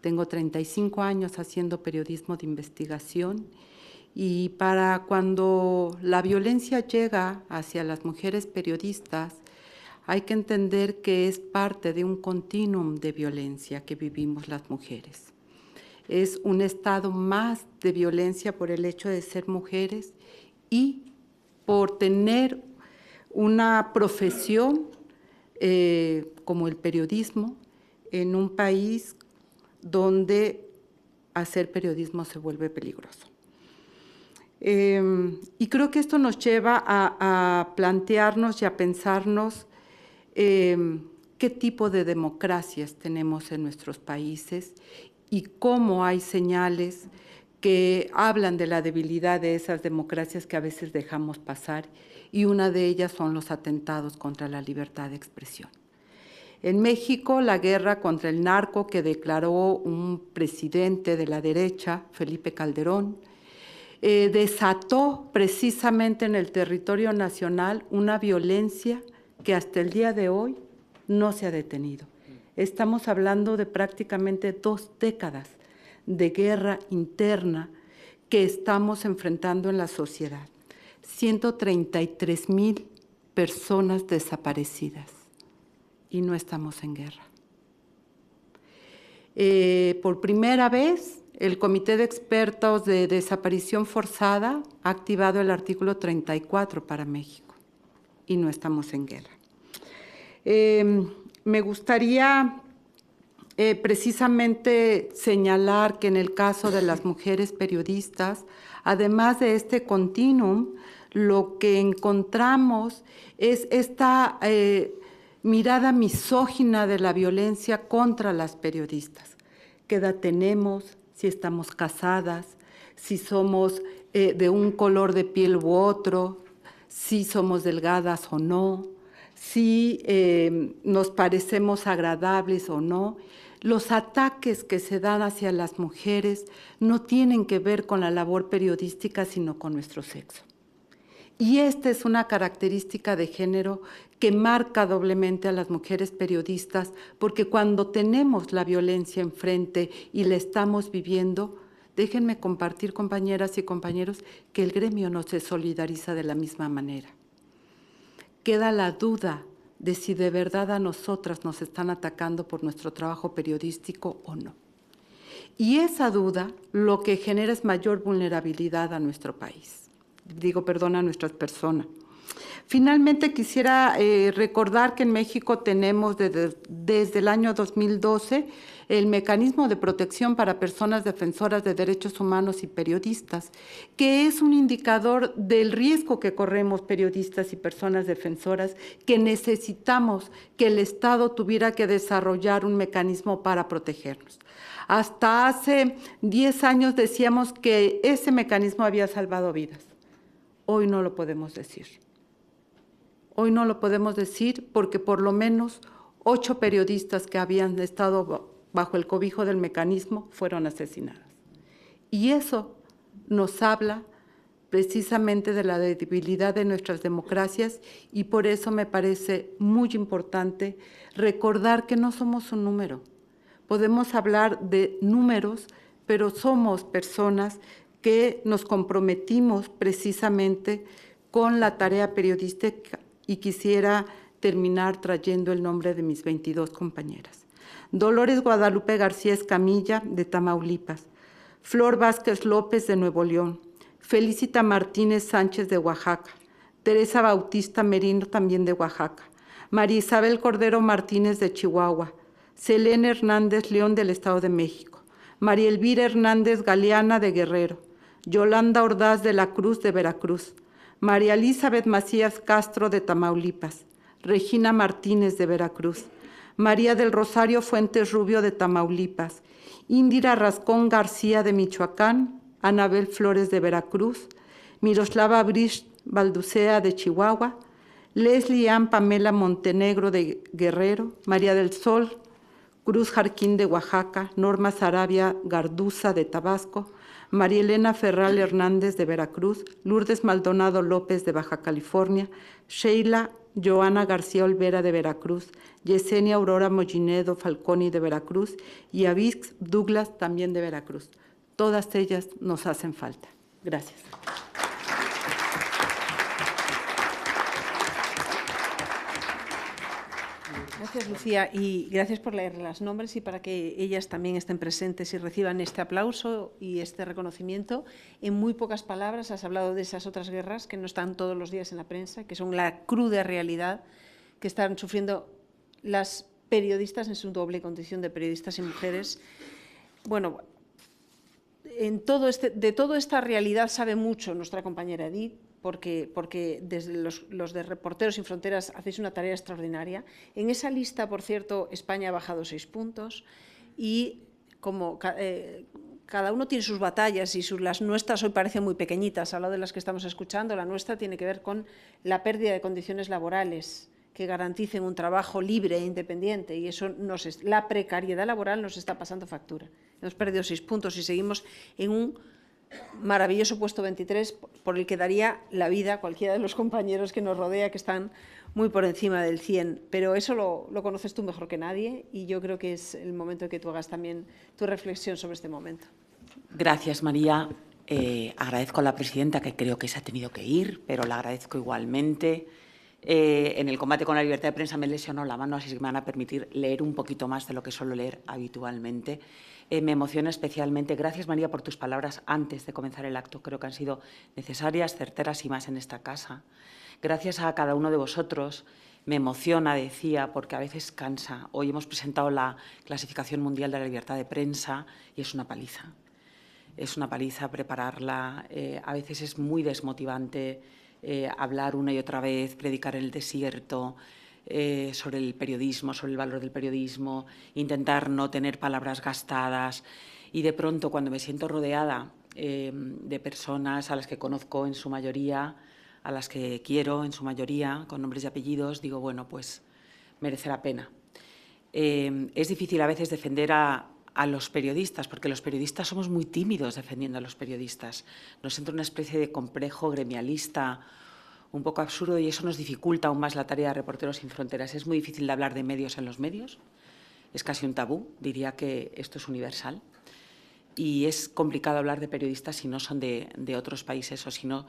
tengo 35 años haciendo periodismo de investigación y para cuando la violencia llega hacia las mujeres periodistas, hay que entender que es parte de un continuum de violencia que vivimos las mujeres. Es un estado más de violencia por el hecho de ser mujeres y por tener una profesión como el periodismo en un país donde hacer periodismo se vuelve peligroso. Y creo que esto nos lleva a plantearnos y a pensarnos qué tipo de democracias tenemos en nuestros países y cómo hay señales que hablan de la debilidad de esas democracias que a veces dejamos pasar, y una de ellas son los atentados contra la libertad de expresión. En México, la guerra contra el narco que declaró un presidente de la derecha, Felipe Calderón, desató precisamente en el territorio nacional una violencia que hasta el día de hoy no se ha detenido. Estamos hablando de prácticamente 2 décadas de guerra interna que estamos enfrentando en la sociedad. 133,000 personas desaparecidas y no estamos en guerra. Por primera vez, el Comité de Expertos de Desaparición Forzada ha activado el artículo 34 para México y no estamos en guerra. Me gustaría precisamente señalar que en el caso de las mujeres periodistas, además de este continuum, lo que encontramos es esta mirada misógina de la violencia contra las periodistas. ¿Qué edad tenemos? Si estamos casadas, si somos de un color de piel u otro, si somos delgadas o no, si nos parecemos agradables o no. Los ataques que se dan hacia las mujeres no tienen que ver con la labor periodística, sino con nuestro sexo. Y esta es una característica de género que marca doblemente a las mujeres periodistas, porque cuando tenemos la violencia enfrente y la estamos viviendo, déjenme compartir, compañeras y compañeros, que el gremio no se solidariza de la misma manera. Queda la duda de si de verdad a nosotras nos están atacando por nuestro trabajo periodístico o no. Y esa duda lo que genera es mayor vulnerabilidad a nuestro país. A nuestras personas. Finalmente, quisiera recordar que en México tenemos desde el año 2012 el mecanismo de protección para personas defensoras de derechos humanos y periodistas, que es un indicador del riesgo que corremos periodistas y personas defensoras, que necesitamos que el Estado tuviera que desarrollar un mecanismo para protegernos. Hasta hace 10 años decíamos que ese mecanismo había salvado vidas. Hoy no lo podemos decir. Hoy no lo podemos decir porque por lo menos 8 periodistas que habían estado bajo el cobijo del mecanismo fueron asesinadas. Y eso nos habla precisamente de la debilidad de nuestras democracias, y por eso me parece muy importante recordar que no somos un número. Podemos hablar de números, pero somos personas que nos comprometimos precisamente con la tarea periodística y quisiera terminar trayendo el nombre de mis 22 compañeras. Dolores Guadalupe García Escamilla, de Tamaulipas. Flor Vázquez López, de Nuevo León. Felicita Martínez Sánchez, de Oaxaca. Teresa Bautista Merino, también de Oaxaca. María Isabel Cordero Martínez, de Chihuahua. Selene Hernández León, del Estado de México. María Elvira Hernández Galeana, de Guerrero. Yolanda Ordaz de la Cruz, de Veracruz. María Elizabeth Macías Castro, de Tamaulipas. Regina Martínez, de Veracruz. María del Rosario Fuentes Rubio, de Tamaulipas. Indira Rascón García, de Michoacán. Anabel Flores, de Veracruz. Miroslava Brish Balducea, de Chihuahua. Leslie Ann Pamela Montenegro, de Guerrero. María del Sol Cruz Jarquín, de Oaxaca. Norma Sarabia Garduza, de Tabasco. María Elena Ferral Hernández, de Veracruz. Lourdes Maldonado López, de Baja California. Sheila Joana García Olvera, de Veracruz. Yesenia Aurora Mollinedo Falconi, de Veracruz. Y Avix Douglas, también de Veracruz. Todas ellas nos hacen falta. Gracias. Gracias, Lucía, y gracias por leer los nombres y para que ellas también estén presentes y reciban este aplauso y este reconocimiento. En muy pocas palabras has hablado de esas otras guerras que no están todos los días en la prensa, que son la cruda realidad que están sufriendo las periodistas en su doble condición de periodistas y mujeres. Bueno, de toda esta realidad sabe mucho nuestra compañera Edith, porque desde los de Reporteros Sin Fronteras hacéis una tarea extraordinaria. En esa lista, por cierto, España ha bajado 6 puntos y como cada uno tiene sus batallas y las nuestras hoy parecen muy pequeñitas, al lado de las que estamos escuchando, la nuestra tiene que ver con la pérdida de condiciones laborales que garanticen un trabajo libre e independiente, y eso la precariedad laboral nos está pasando factura. Hemos perdido 6 puntos y seguimos en un maravilloso puesto 23 por el que daría la vida cualquiera de los compañeros que nos rodea, que están muy por encima del 100, pero eso lo conoces tú mejor que nadie y yo creo que es el momento de que tú hagas también tu reflexión sobre este momento. Gracias, María. Agradezco a la presidenta, que creo que se ha tenido que ir, pero la agradezco igualmente. En el combate con la libertad de prensa me lesionó la mano, así que me van a permitir leer un poquito más de lo que suelo leer habitualmente. Me emociona especialmente. Gracias, María, por tus palabras antes de comenzar el acto. Creo que han sido necesarias, certeras y más en esta casa. Gracias a cada uno de vosotros. Me emociona, decía, porque a veces cansa. Hoy hemos presentado la Clasificación Mundial de la Libertad de Prensa y es una paliza. Es una paliza prepararla. A veces es muy desmotivante hablar una y otra vez, predicar en el desierto, sobre el periodismo, sobre el valor del periodismo, intentar no tener palabras gastadas y de pronto cuando me siento rodeada de personas a las que conozco en su mayoría, a las que quiero en su mayoría, con nombres y apellidos, digo, bueno, pues merece la pena. Es difícil a veces defender a los periodistas, porque los periodistas somos muy tímidos defendiendo a los periodistas. Nos entra una especie de complejo gremialista un poco absurdo y eso nos dificulta aún más la tarea de Reporteros Sin Fronteras. Es muy difícil de hablar de medios en los medios, es casi un tabú, diría que esto es universal. Y es complicado hablar de periodistas si no son de otros países o si no,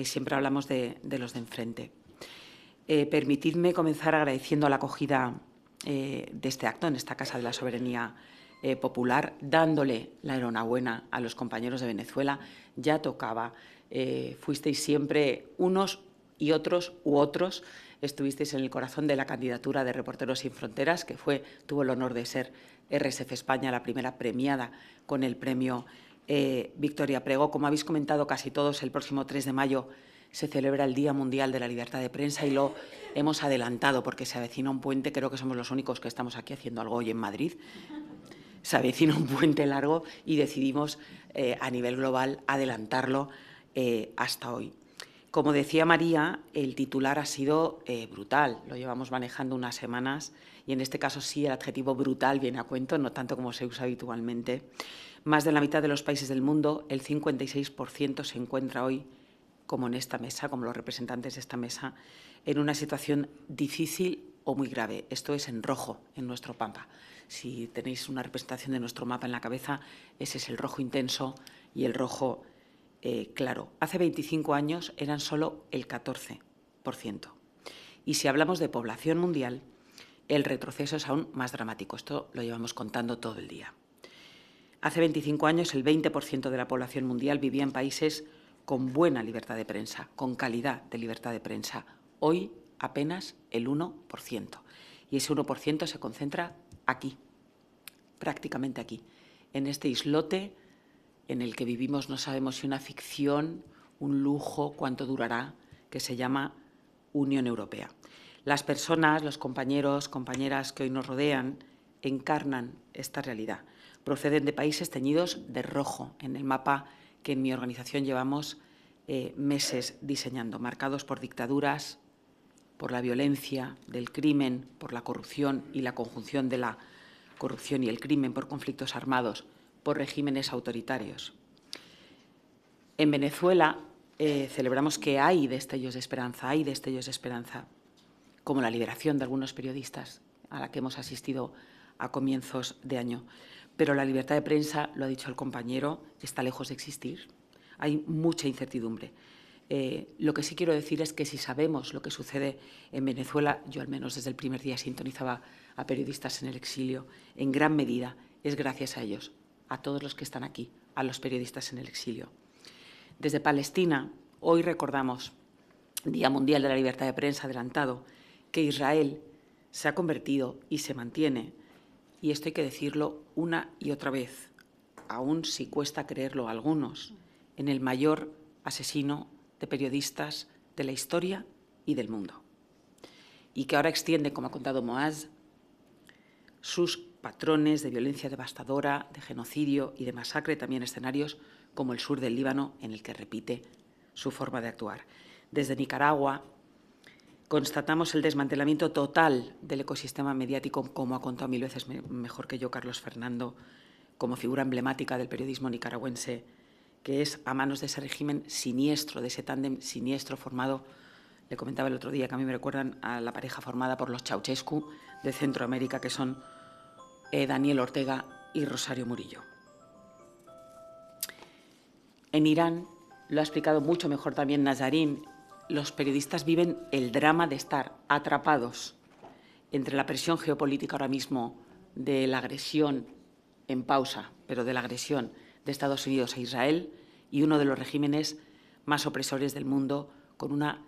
siempre hablamos de los de enfrente. Permitidme comenzar agradeciendo la acogida de este acto en esta Casa de la Soberanía Popular, dándole la enhorabuena a los compañeros de Venezuela. Ya tocaba, fuisteis siempre unos y otros u otros, estuvisteis en el corazón de la candidatura de Reporteros Sin Fronteras, que tuvo el honor de ser RSF España la primera premiada con el premio Victoria Pregó. Como habéis comentado casi todos, el próximo 3 de mayo se celebra el Día Mundial de la Libertad de Prensa y lo hemos adelantado porque se avecina un puente, creo que somos los únicos que estamos aquí haciendo algo hoy en Madrid. Se avecina un puente largo y decidimos a nivel global adelantarlo hasta hoy. Como decía María, el titular ha sido brutal, lo llevamos manejando unas semanas y en este caso sí el adjetivo brutal viene a cuento, no tanto como se usa habitualmente. Más de la mitad de los países del mundo, el 56% se encuentra hoy, como en esta mesa, como los representantes de esta mesa, en una situación difícil o muy grave. Esto es en rojo en nuestro mapa. Si tenéis una representación de nuestro mapa en la cabeza, ese es el rojo intenso y el rojo claro. Hace 25 años eran solo el 14%. Y si hablamos de población mundial, el retroceso es aún más dramático. Esto lo llevamos contando todo el día. Hace 25 años, el 20% de la población mundial vivía en países con buena libertad de prensa, con calidad de libertad de prensa. Hoy, apenas el 1%. Y ese 1% se concentra aquí, prácticamente aquí, en este islote en el que vivimos, no sabemos si una ficción, un lujo, cuánto durará, que se llama Unión Europea. Las personas, los compañeros, compañeras que hoy nos rodean, encarnan esta realidad. Proceden de países teñidos de rojo en el mapa que en mi organización llevamos meses diseñando, marcados por dictaduras, por la violencia, del crimen, por la corrupción y la conjunción de la corrupción y el crimen, por conflictos armados, por regímenes autoritarios. En Venezuela celebramos que hay destellos de esperanza, como la liberación de algunos periodistas a la que hemos asistido a comienzos de año. Pero la libertad de prensa, lo ha dicho el compañero, está lejos de existir. Hay mucha incertidumbre. Lo que sí quiero decir es que si sabemos lo que sucede en Venezuela, yo al menos desde el primer día sintonizaba a periodistas en el exilio, en gran medida es gracias a ellos, a todos los que están aquí, a los periodistas en el exilio. Desde Palestina, hoy recordamos, Día Mundial de la Libertad de Prensa adelantado, que Israel se ha convertido y se mantiene, y esto hay que decirlo una y otra vez, aún si cuesta creerlo a algunos, en el mayor asesino de periodistas de la historia y del mundo. Y que ahora extiende, como ha contado Moaz, sus patrones de violencia devastadora, de genocidio y de masacre, también escenarios como el sur del Líbano, en el que repite su forma de actuar. Desde Nicaragua constatamos el desmantelamiento total del ecosistema mediático, como ha contado mil veces mejor que yo Carlos Fernando, como figura emblemática del periodismo nicaragüense, que es a manos de ese régimen siniestro, de ese tándem siniestro formado, le comentaba el otro día, que a mí me recuerdan a la pareja formada por los Ceausescu de Centroamérica, que son Daniel Ortega y Rosario Murillo. En Irán, lo ha explicado mucho mejor también Nazarín, los periodistas viven el drama de estar atrapados entre la presión geopolítica ahora mismo de la agresión en pausa, pero de la agresión de Estados Unidos a Israel y uno de los regímenes más opresores del mundo con una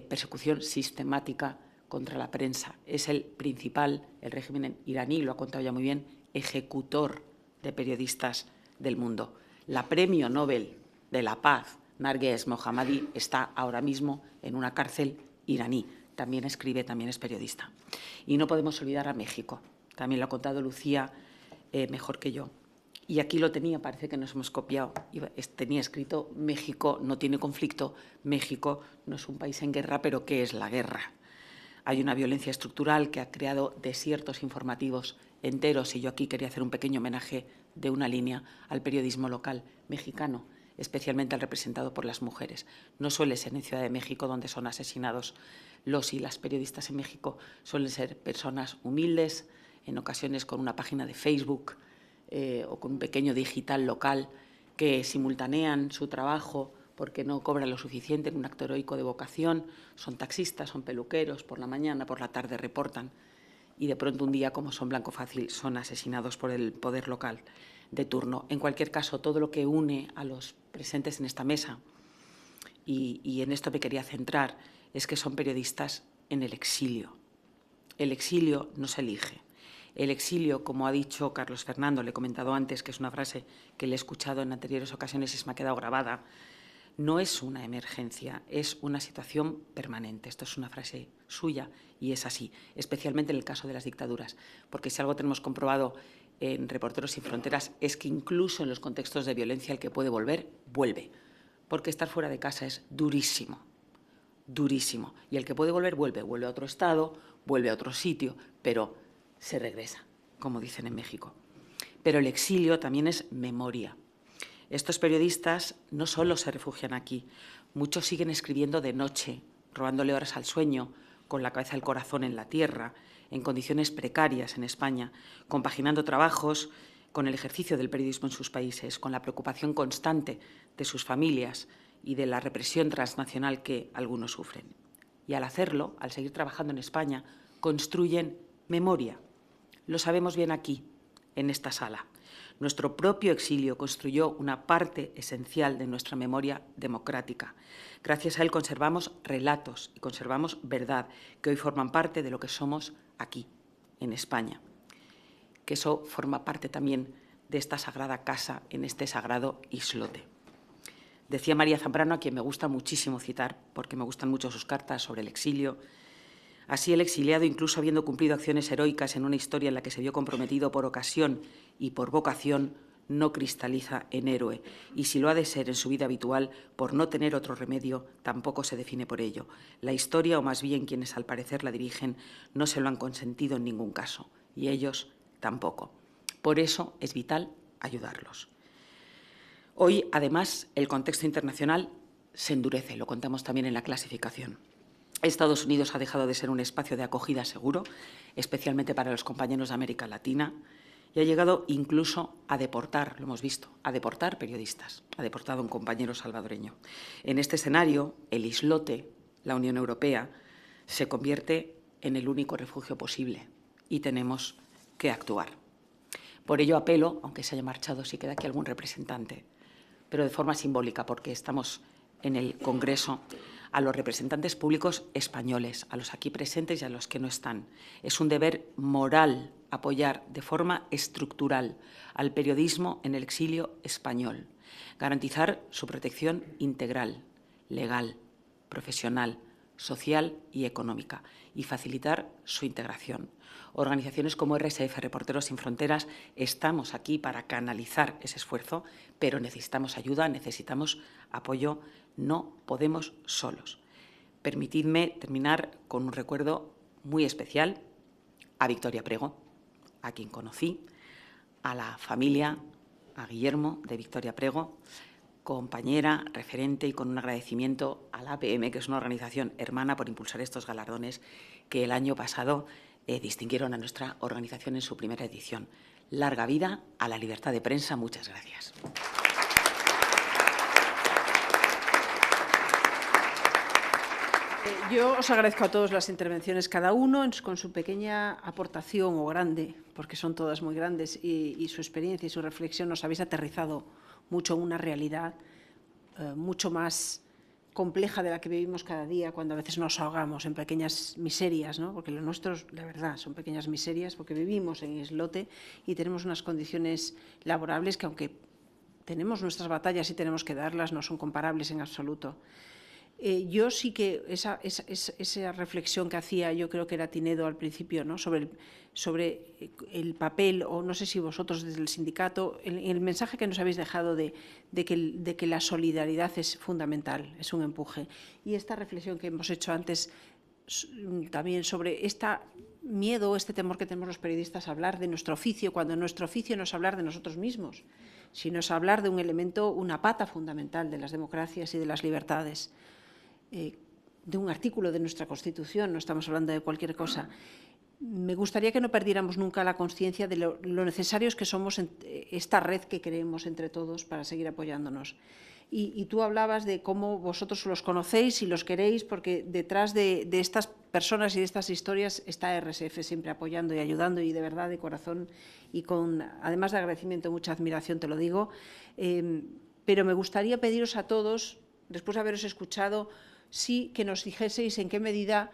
persecución sistemática contra la prensa. Es el principal, el régimen iraní, lo ha contado ya muy bien, ejecutor de periodistas del mundo. La Premio Nobel de la Paz, Narges Mohammadi, está ahora mismo en una cárcel iraní. También escribe, también es periodista. Y no podemos olvidar a México. También lo ha contado Lucía mejor que yo. Y aquí lo tenía, parece que nos hemos copiado. Tenía escrito: México no tiene conflicto, México no es un país en guerra, pero ¿qué es la guerra? Hay una violencia estructural que ha creado desiertos informativos enteros, y yo aquí quería hacer un pequeño homenaje de una línea al periodismo local mexicano, especialmente al representado por las mujeres. No suele ser en Ciudad de México donde son asesinados los y las periodistas en México, suelen ser personas humildes, en ocasiones con una página de Facebook o con un pequeño digital local, que simultanean su trabajo porque no cobran lo suficiente en un acto heroico de vocación, son taxistas, son peluqueros, por la mañana, por la tarde reportan, y de pronto un día, como son blanco fácil, son asesinados por el poder local de turno. En cualquier caso, todo lo que une a los presentes en esta mesa, y en esto me quería centrar, es que son periodistas en el exilio. El exilio no se elige. El exilio, como ha dicho Carlos Fernando, le he comentado antes, que es una frase que le he escuchado en anteriores ocasiones y se me ha quedado grabada, no es una emergencia, es una situación permanente. Esto es una frase suya y es así, especialmente en el caso de las dictaduras, porque si algo tenemos comprobado en Reporteros Sin Fronteras es que incluso en los contextos de violencia el que puede volver, vuelve, porque estar fuera de casa es durísimo, durísimo. Y el que puede volver, vuelve a otro estado, vuelve a otro sitio, pero se regresa, como dicen en México. Pero el exilio también es memoria. Estos periodistas no solo se refugian aquí, muchos siguen escribiendo de noche, robándole horas al sueño, con la cabeza del corazón en la tierra, en condiciones precarias en España, compaginando trabajos con el ejercicio del periodismo en sus países, con la preocupación constante de sus familias y de la represión transnacional que algunos sufren. y al hacerlo, al seguir trabajando en España, construyen memoria. Lo sabemos bien aquí, en esta sala. Nuestro propio exilio construyó una parte esencial de nuestra memoria democrática. Gracias a él conservamos relatos y conservamos verdad, que hoy forman parte de lo que somos aquí, en España. Que eso forma parte también de esta sagrada casa, en este sagrado islote. Decía María Zambrano, a quien me gusta muchísimo citar, porque me gustan mucho sus cartas sobre el exilio: así el exiliado, incluso habiendo cumplido acciones heroicas en una historia en la que se vio comprometido por ocasión y por vocación, no cristaliza en héroe, y si lo ha de ser en su vida habitual, por no tener otro remedio, tampoco se define por ello. La historia, o más bien quienes al parecer la dirigen, no se lo han consentido en ningún caso, y ellos tampoco. Por eso es vital ayudarlos. Hoy, además, el contexto internacional se endurece, lo contamos también en la clasificación. Estados Unidos ha dejado de ser un espacio de acogida seguro, especialmente para los compañeros de América Latina, y ha llegado incluso a deportar, lo hemos visto, a deportar periodistas. Ha deportado a un compañero salvadoreño. En este escenario, el islote, la Unión Europea, se convierte en el único refugio posible y tenemos que actuar. Por ello apelo, aunque se haya marchado, si queda aquí algún representante, pero de forma simbólica, porque estamos en el Congreso, a los representantes públicos españoles, a los aquí presentes y a los que no están. Es un deber moral apoyar de forma estructural al periodismo en el exilio español, garantizar su protección integral, legal, profesional, social y económica, y facilitar su integración. Organizaciones como RSF, Reporteros Sin Fronteras, estamos aquí para canalizar ese esfuerzo, pero necesitamos ayuda, necesitamos apoyo, no podemos solos. Permitidme terminar con un recuerdo muy especial a Victoria Prego, a quien conocí, a la familia, a Guillermo de Victoria Prego, compañera, referente, y con un agradecimiento a la APM, que es una organización hermana, por impulsar estos galardones que el año pasado distinguieron a nuestra organización en su primera edición. Larga vida a la libertad de prensa. Muchas gracias. Yo os agradezco a todos las intervenciones, cada uno con su pequeña aportación, o grande, porque son todas muy grandes, y su experiencia y su reflexión. Nos habéis aterrizado mucho en una realidad mucho más compleja de la que vivimos cada día, cuando a veces nos ahogamos en pequeñas miserias, ¿no? Porque lo nuestro, la verdad, son pequeñas miserias, porque vivimos en islote y tenemos unas condiciones laborables que, aunque tenemos nuestras batallas y tenemos que darlas, no son comparables en absoluto. Yo sí que esa reflexión que hacía, yo creo que era Tinedo al principio, ¿no? sobre el papel, o no sé si vosotros desde el sindicato, el mensaje que nos habéis dejado de que la solidaridad es fundamental, es un empuje. Y esta reflexión que hemos hecho antes también sobre este miedo, este temor que tenemos los periodistas a hablar de nuestro oficio, cuando nuestro oficio no es hablar de nosotros mismos, sino es hablar de un elemento, una pata fundamental de las democracias y de las libertades. De un artículo de nuestra Constitución, no estamos hablando de cualquier cosa. Me gustaría que no perdiéramos nunca la conciencia de lo necesarios que somos en esta red que creemos entre todos para seguir apoyándonos. Y tú hablabas de cómo vosotros los conocéis y los queréis, porque detrás de estas personas y de estas historias está RSF siempre apoyando y ayudando, y de verdad, de corazón, y con, además de agradecimiento, mucha admiración, te lo digo. Pero me gustaría pediros a todos, después de haberos escuchado, sí que nos dijeseis en qué medida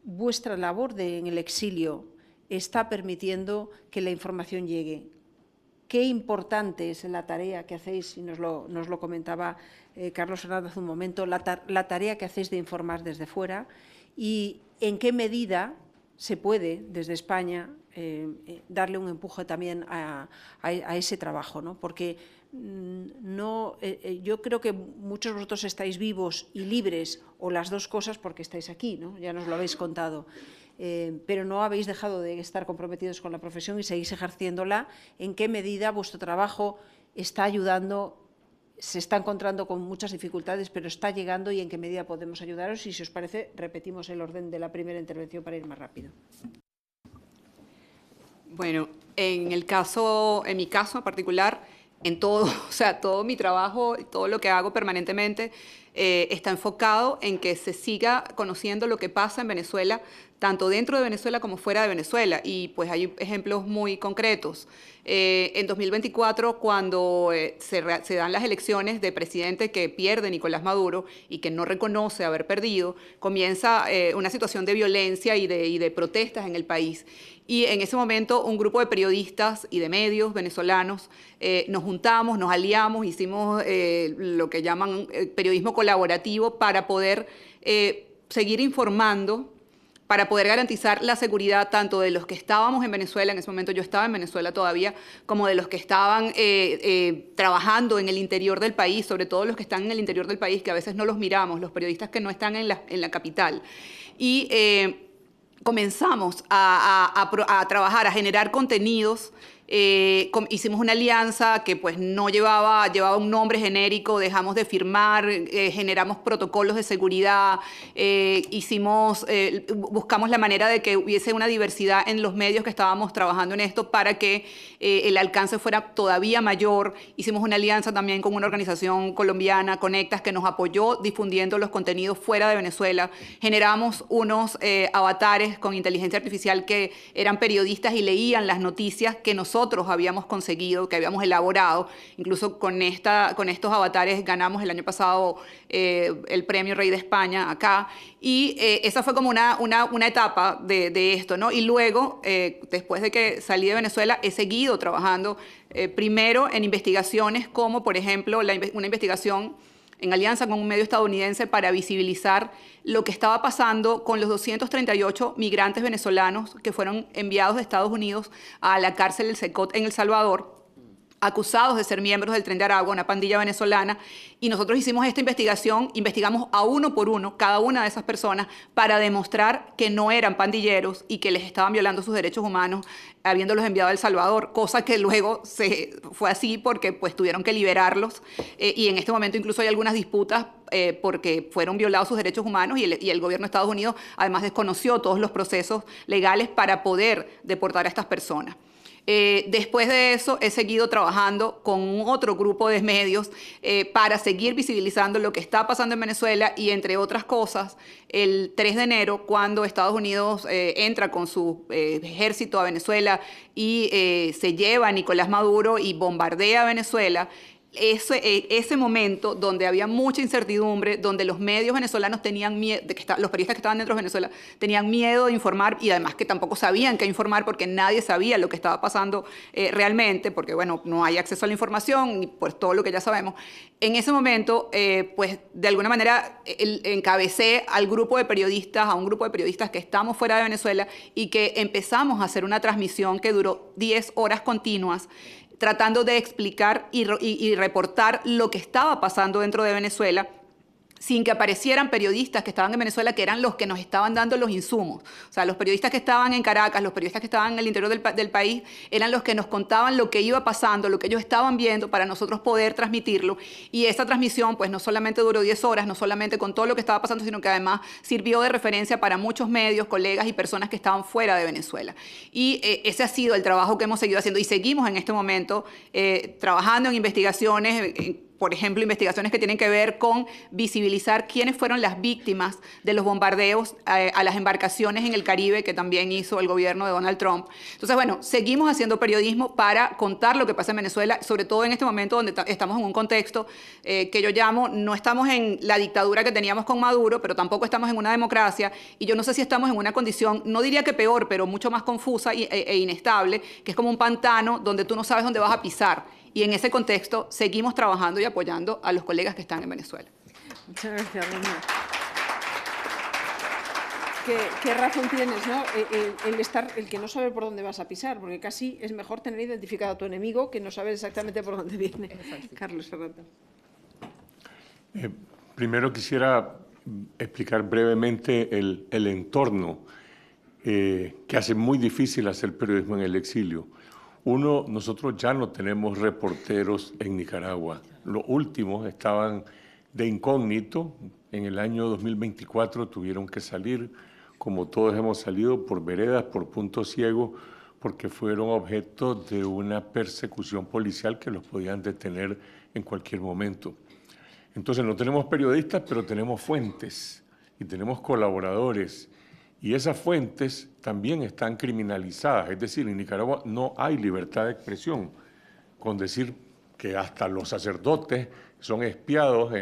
vuestra labor en el exilio está permitiendo que la información llegue. Qué importante es la tarea que hacéis, y nos lo comentaba Carlos Hernández hace un momento, la tarea que hacéis de informar desde fuera, y en qué medida se puede, desde España, darle un empuje también a ese trabajo, ¿no? Porque yo creo que muchos de vosotros estáis vivos y libres, o las dos cosas, porque estáis aquí, ¿no? Ya nos lo habéis contado. Pero no habéis dejado de estar comprometidos con la profesión y seguís ejerciéndola. ¿En qué medida vuestro trabajo está ayudando? Se está encontrando con muchas dificultades, pero está llegando, y en qué medida podemos ayudaros. Y si os parece, repetimos el orden de la primera intervención para ir más rápido. Bueno, en mi caso en particular, en todo, o sea, todo mi trabajo, todo lo que hago permanentemente, está enfocado en que se siga conociendo lo que pasa en Venezuela, tanto dentro de Venezuela como fuera de Venezuela. Y pues hay ejemplos muy concretos. En 2024, cuando se dan las elecciones de presidente que pierde Nicolás Maduro y que no reconoce haber perdido, comienza una situación de violencia y de protestas en el país. Y en ese momento un grupo de periodistas y de medios venezolanos nos juntamos, nos aliamos, hicimos lo que llaman periodismo colaborativo para poder seguir informando, para poder garantizar la seguridad tanto de los que estábamos en Venezuela, en ese momento yo estaba en Venezuela todavía, como de los que estaban trabajando en el interior del país, sobre todo los que están en el interior del país, que a veces no los miramos, los periodistas que no están en la capital. Y comenzamos a trabajar, a generar contenidos. Hicimos una alianza que pues no llevaba un nombre genérico, dejamos de firmar, generamos protocolos de seguridad, buscamos la manera de que hubiese una diversidad en los medios que estábamos trabajando en esto para que el alcance fuera todavía mayor. Hicimos una alianza también con una organización colombiana, Conectas, que nos apoyó difundiendo los contenidos fuera de Venezuela. Generamos unos avatares con inteligencia artificial que eran periodistas y leían las noticias que nosotros habíamos conseguido, que habíamos elaborado. Incluso con estos avatares ganamos el año pasado el premio Rey de España acá. Y esa fue como una etapa de esto, ¿no? Y luego, después de que salí de Venezuela, he seguido trabajando primero en investigaciones como, por ejemplo, una investigación en alianza con un medio estadounidense para visibilizar lo que estaba pasando con los 238 migrantes venezolanos que fueron enviados de Estados Unidos a la cárcel del Secot en El Salvador, acusados de ser miembros del Tren de Aragua, una pandilla venezolana, y nosotros hicimos esta investigación, investigamos a uno por uno cada una de esas personas para demostrar que no eran pandilleros y que les estaban violando sus derechos humanos habiéndolos enviado a El Salvador, cosa que luego fue así porque pues tuvieron que liberarlos y en este momento incluso hay algunas disputas porque fueron violados sus derechos humanos y el gobierno de Estados Unidos además desconoció todos los procesos legales para poder deportar a estas personas. Después de eso he seguido trabajando con otro grupo de medios para seguir visibilizando lo que está pasando en Venezuela y entre otras cosas, el 3 de enero cuando Estados Unidos entra con su ejército a Venezuela y se lleva a Nicolás Maduro y bombardea a Venezuela, ese momento donde había mucha incertidumbre, donde los medios venezolanos tenían miedo, los periodistas que estaban dentro de Venezuela tenían miedo de informar y además que tampoco sabían qué informar porque nadie sabía lo que estaba pasando realmente, porque bueno, no hay acceso a la información y pues todo lo que ya sabemos. En ese momento, pues de alguna manera encabecé a un grupo de periodistas que estamos fuera de Venezuela y que empezamos a hacer una transmisión que duró 10 horas continuas, tratando de explicar y reportar lo que estaba pasando dentro de Venezuela, sin que aparecieran periodistas que estaban en Venezuela, que eran los que nos estaban dando los insumos. O sea, los periodistas que estaban en Caracas, los periodistas que estaban en el interior del país, eran los que nos contaban lo que iba pasando, lo que ellos estaban viendo para nosotros poder transmitirlo. Y esa transmisión, pues no solamente duró 10 horas, no solamente con todo lo que estaba pasando, sino que además sirvió de referencia para muchos medios, colegas y personas que estaban fuera de Venezuela. Y ese ha sido el trabajo que hemos seguido haciendo y seguimos en este momento trabajando en investigaciones, por ejemplo, investigaciones que tienen que ver con visibilizar quiénes fueron las víctimas de los bombardeos a las embarcaciones en el Caribe, que también hizo el gobierno de Donald Trump. Entonces, bueno, seguimos haciendo periodismo para contar lo que pasa en Venezuela, sobre todo en este momento donde estamos en un contexto que yo llamo, no estamos en la dictadura que teníamos con Maduro, pero tampoco estamos en una democracia, y yo no sé si estamos en una condición, no diría que peor, pero mucho más confusa e inestable, que es como un pantano donde tú no sabes dónde vas a pisar. Y en ese contexto seguimos trabajando y apoyando a los colegas que están en Venezuela. Muchas gracias, Rosa. ¿Qué razón tienes, ¿no? El que no saber por dónde vas a pisar, porque casi es mejor tener identificado a tu enemigo que no saber exactamente por dónde viene. Carlos Ferrata. Primero quisiera explicar brevemente el entorno que hace muy difícil hacer periodismo en el exilio. Nosotros ya no tenemos reporteros en Nicaragua. Los últimos estaban de incógnito. En el año 2024 tuvieron que salir, como todos hemos salido, por veredas, por puntos ciegos, porque fueron objeto de una persecución policial que los podían detener en cualquier momento. Entonces no tenemos periodistas, pero tenemos fuentes y tenemos colaboradores. Y esas fuentes también están criminalizadas. Es decir, en Nicaragua no hay libertad de expresión, con decir que hasta los sacerdotes son espiados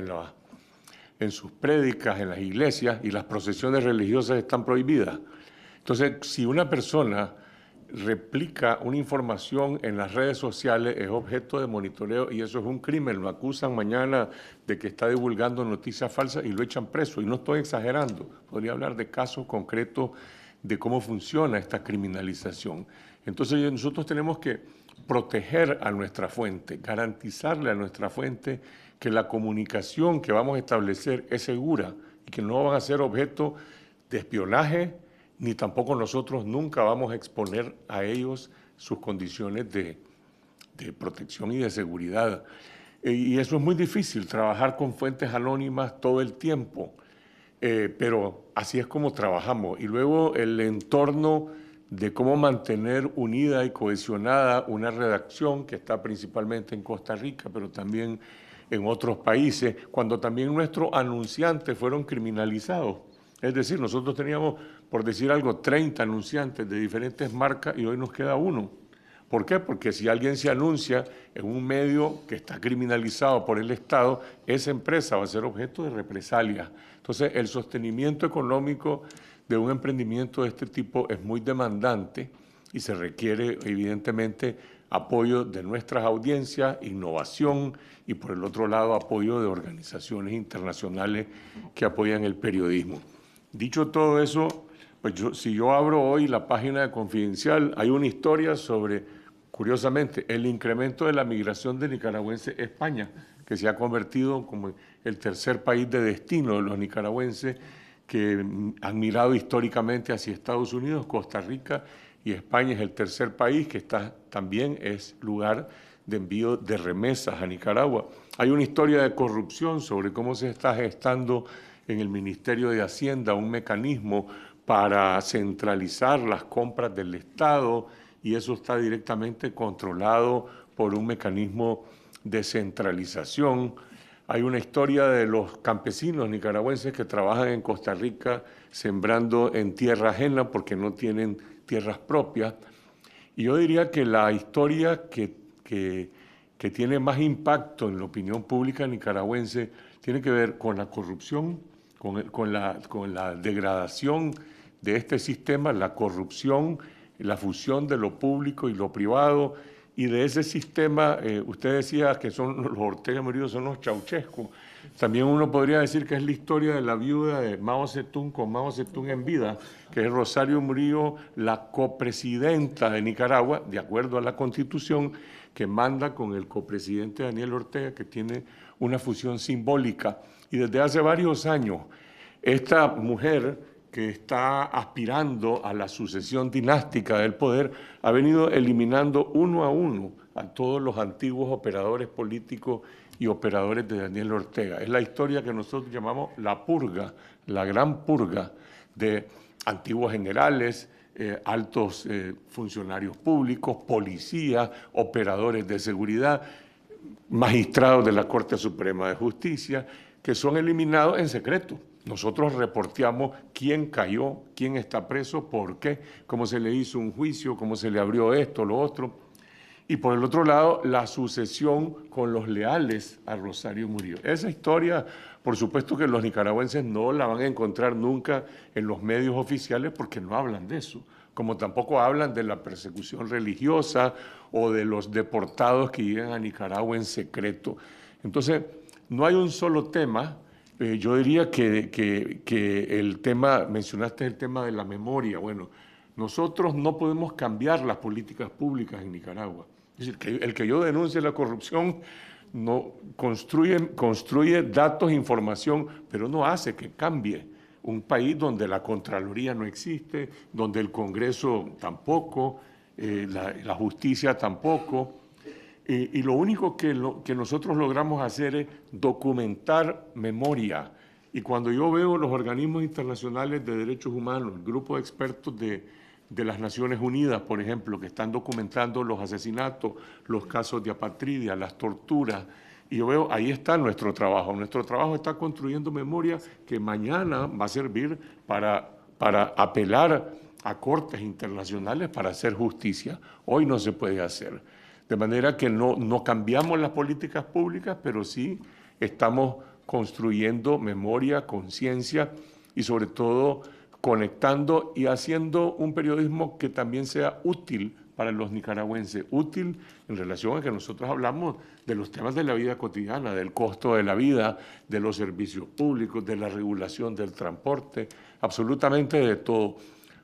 en sus prédicas, en las iglesias, y las procesiones religiosas están prohibidas. Entonces, si una persona replica una información en las redes sociales, es objeto de monitoreo y eso es un crimen. Lo acusan mañana de que está divulgando noticias falsas y lo echan preso. Y no estoy exagerando, podría hablar de casos concretos de cómo funciona esta criminalización. Entonces nosotros tenemos que proteger a nuestra fuente, garantizarle a nuestra fuente que la comunicación que vamos a establecer es segura y que no van a ser objeto de espionaje, ni tampoco nosotros nunca vamos a exponer a ellos sus condiciones de protección y de seguridad. Y eso es muy difícil, trabajar con fuentes anónimas todo el tiempo, pero así es como trabajamos. Y luego el entorno de cómo mantener unida y cohesionada una redacción que está principalmente en Costa Rica, pero también en otros países, cuando también nuestros anunciantes fueron criminalizados. Es decir, nosotros teníamos, por decir algo, 30 anunciantes de diferentes marcas y hoy nos queda uno. ¿Por qué? Porque si alguien se anuncia en un medio que está criminalizado por el Estado, esa empresa va a ser objeto de represalias. Entonces, el sostenimiento económico de un emprendimiento de este tipo es muy demandante y se requiere, evidentemente, apoyo de nuestras audiencias, innovación y, por el otro lado, apoyo de organizaciones internacionales que apoyan el periodismo. Dicho todo eso, pues si yo abro hoy la página de Confidencial, hay una historia sobre, curiosamente, el incremento de la migración de nicaragüenses a España, que se ha convertido como el tercer país de destino de los nicaragüenses que han mirado históricamente hacia Estados Unidos. Costa Rica y España es el tercer país que también es lugar de envío de remesas a Nicaragua. Hay una historia de corrupción sobre cómo se está gestando en el Ministerio de Hacienda un mecanismo para centralizar las compras del Estado y eso está directamente controlado por un mecanismo de centralización. Hay una historia de los campesinos nicaragüenses que trabajan en Costa Rica sembrando en tierra ajena porque no tienen tierras propias. Y yo diría que la historia que tiene más impacto en la opinión pública nicaragüense tiene que ver con la corrupción, con la degradación de este sistema, la corrupción, la fusión de lo público y lo privado, y de ese sistema, usted decía que son los Ortega Murillo, son los Ceausescu. También uno podría decir que es la historia de la viuda de Mao Zedong con Mao Zedong en vida, que es Rosario Murillo, la copresidenta de Nicaragua, de acuerdo a la Constitución, que manda con el copresidente Daniel Ortega, que tiene una fusión simbólica. Y desde hace varios años, esta mujer que está aspirando a la sucesión dinástica del poder, ha venido eliminando uno a uno a todos los antiguos operadores políticos y operadores de Daniel Ortega. Es la historia que nosotros llamamos la purga, la gran purga de antiguos generales, altos funcionarios públicos, policías, operadores de seguridad, magistrados de la Corte Suprema de Justicia, que son eliminados en secreto. Nosotros reporteamos quién cayó, quién está preso, por qué, cómo se le hizo un juicio, cómo se le abrió esto, lo otro. Y por el otro lado, la sucesión con los leales a Rosario Murillo. Esa historia, por supuesto que los nicaragüenses no la van a encontrar nunca en los medios oficiales porque no hablan de eso, como tampoco hablan de la persecución religiosa o de los deportados que llegan a Nicaragua en secreto. Entonces, no hay un solo tema. Yo diría que el tema, mencionaste el tema de la memoria. Bueno, nosotros no podemos cambiar las políticas públicas en Nicaragua. Es decir, el que yo denuncie la corrupción no construye datos, información, pero no hace que cambie un país donde la Contraloría no existe, donde el Congreso tampoco, la justicia tampoco. Y lo único que nosotros logramos hacer es documentar memoria. Y cuando yo veo los organismos internacionales de derechos humanos, el grupo de expertos de las Naciones Unidas, por ejemplo, que están documentando los asesinatos, los casos de apatridia, las torturas, Y yo veo, ahí está nuestro trabajo. Nuestro trabajo está construyendo memoria que mañana va a servir para apelar a cortes internacionales para hacer justicia. Hoy no se puede hacer. De manera que no cambiamos las políticas públicas, pero sí estamos construyendo memoria, conciencia y sobre todo conectando y haciendo un periodismo que también sea útil para los nicaragüenses, útil en relación a que nosotros hablamos de los temas de la vida cotidiana, del costo de la vida, de los servicios públicos, de la regulación del transporte, absolutamente de todo.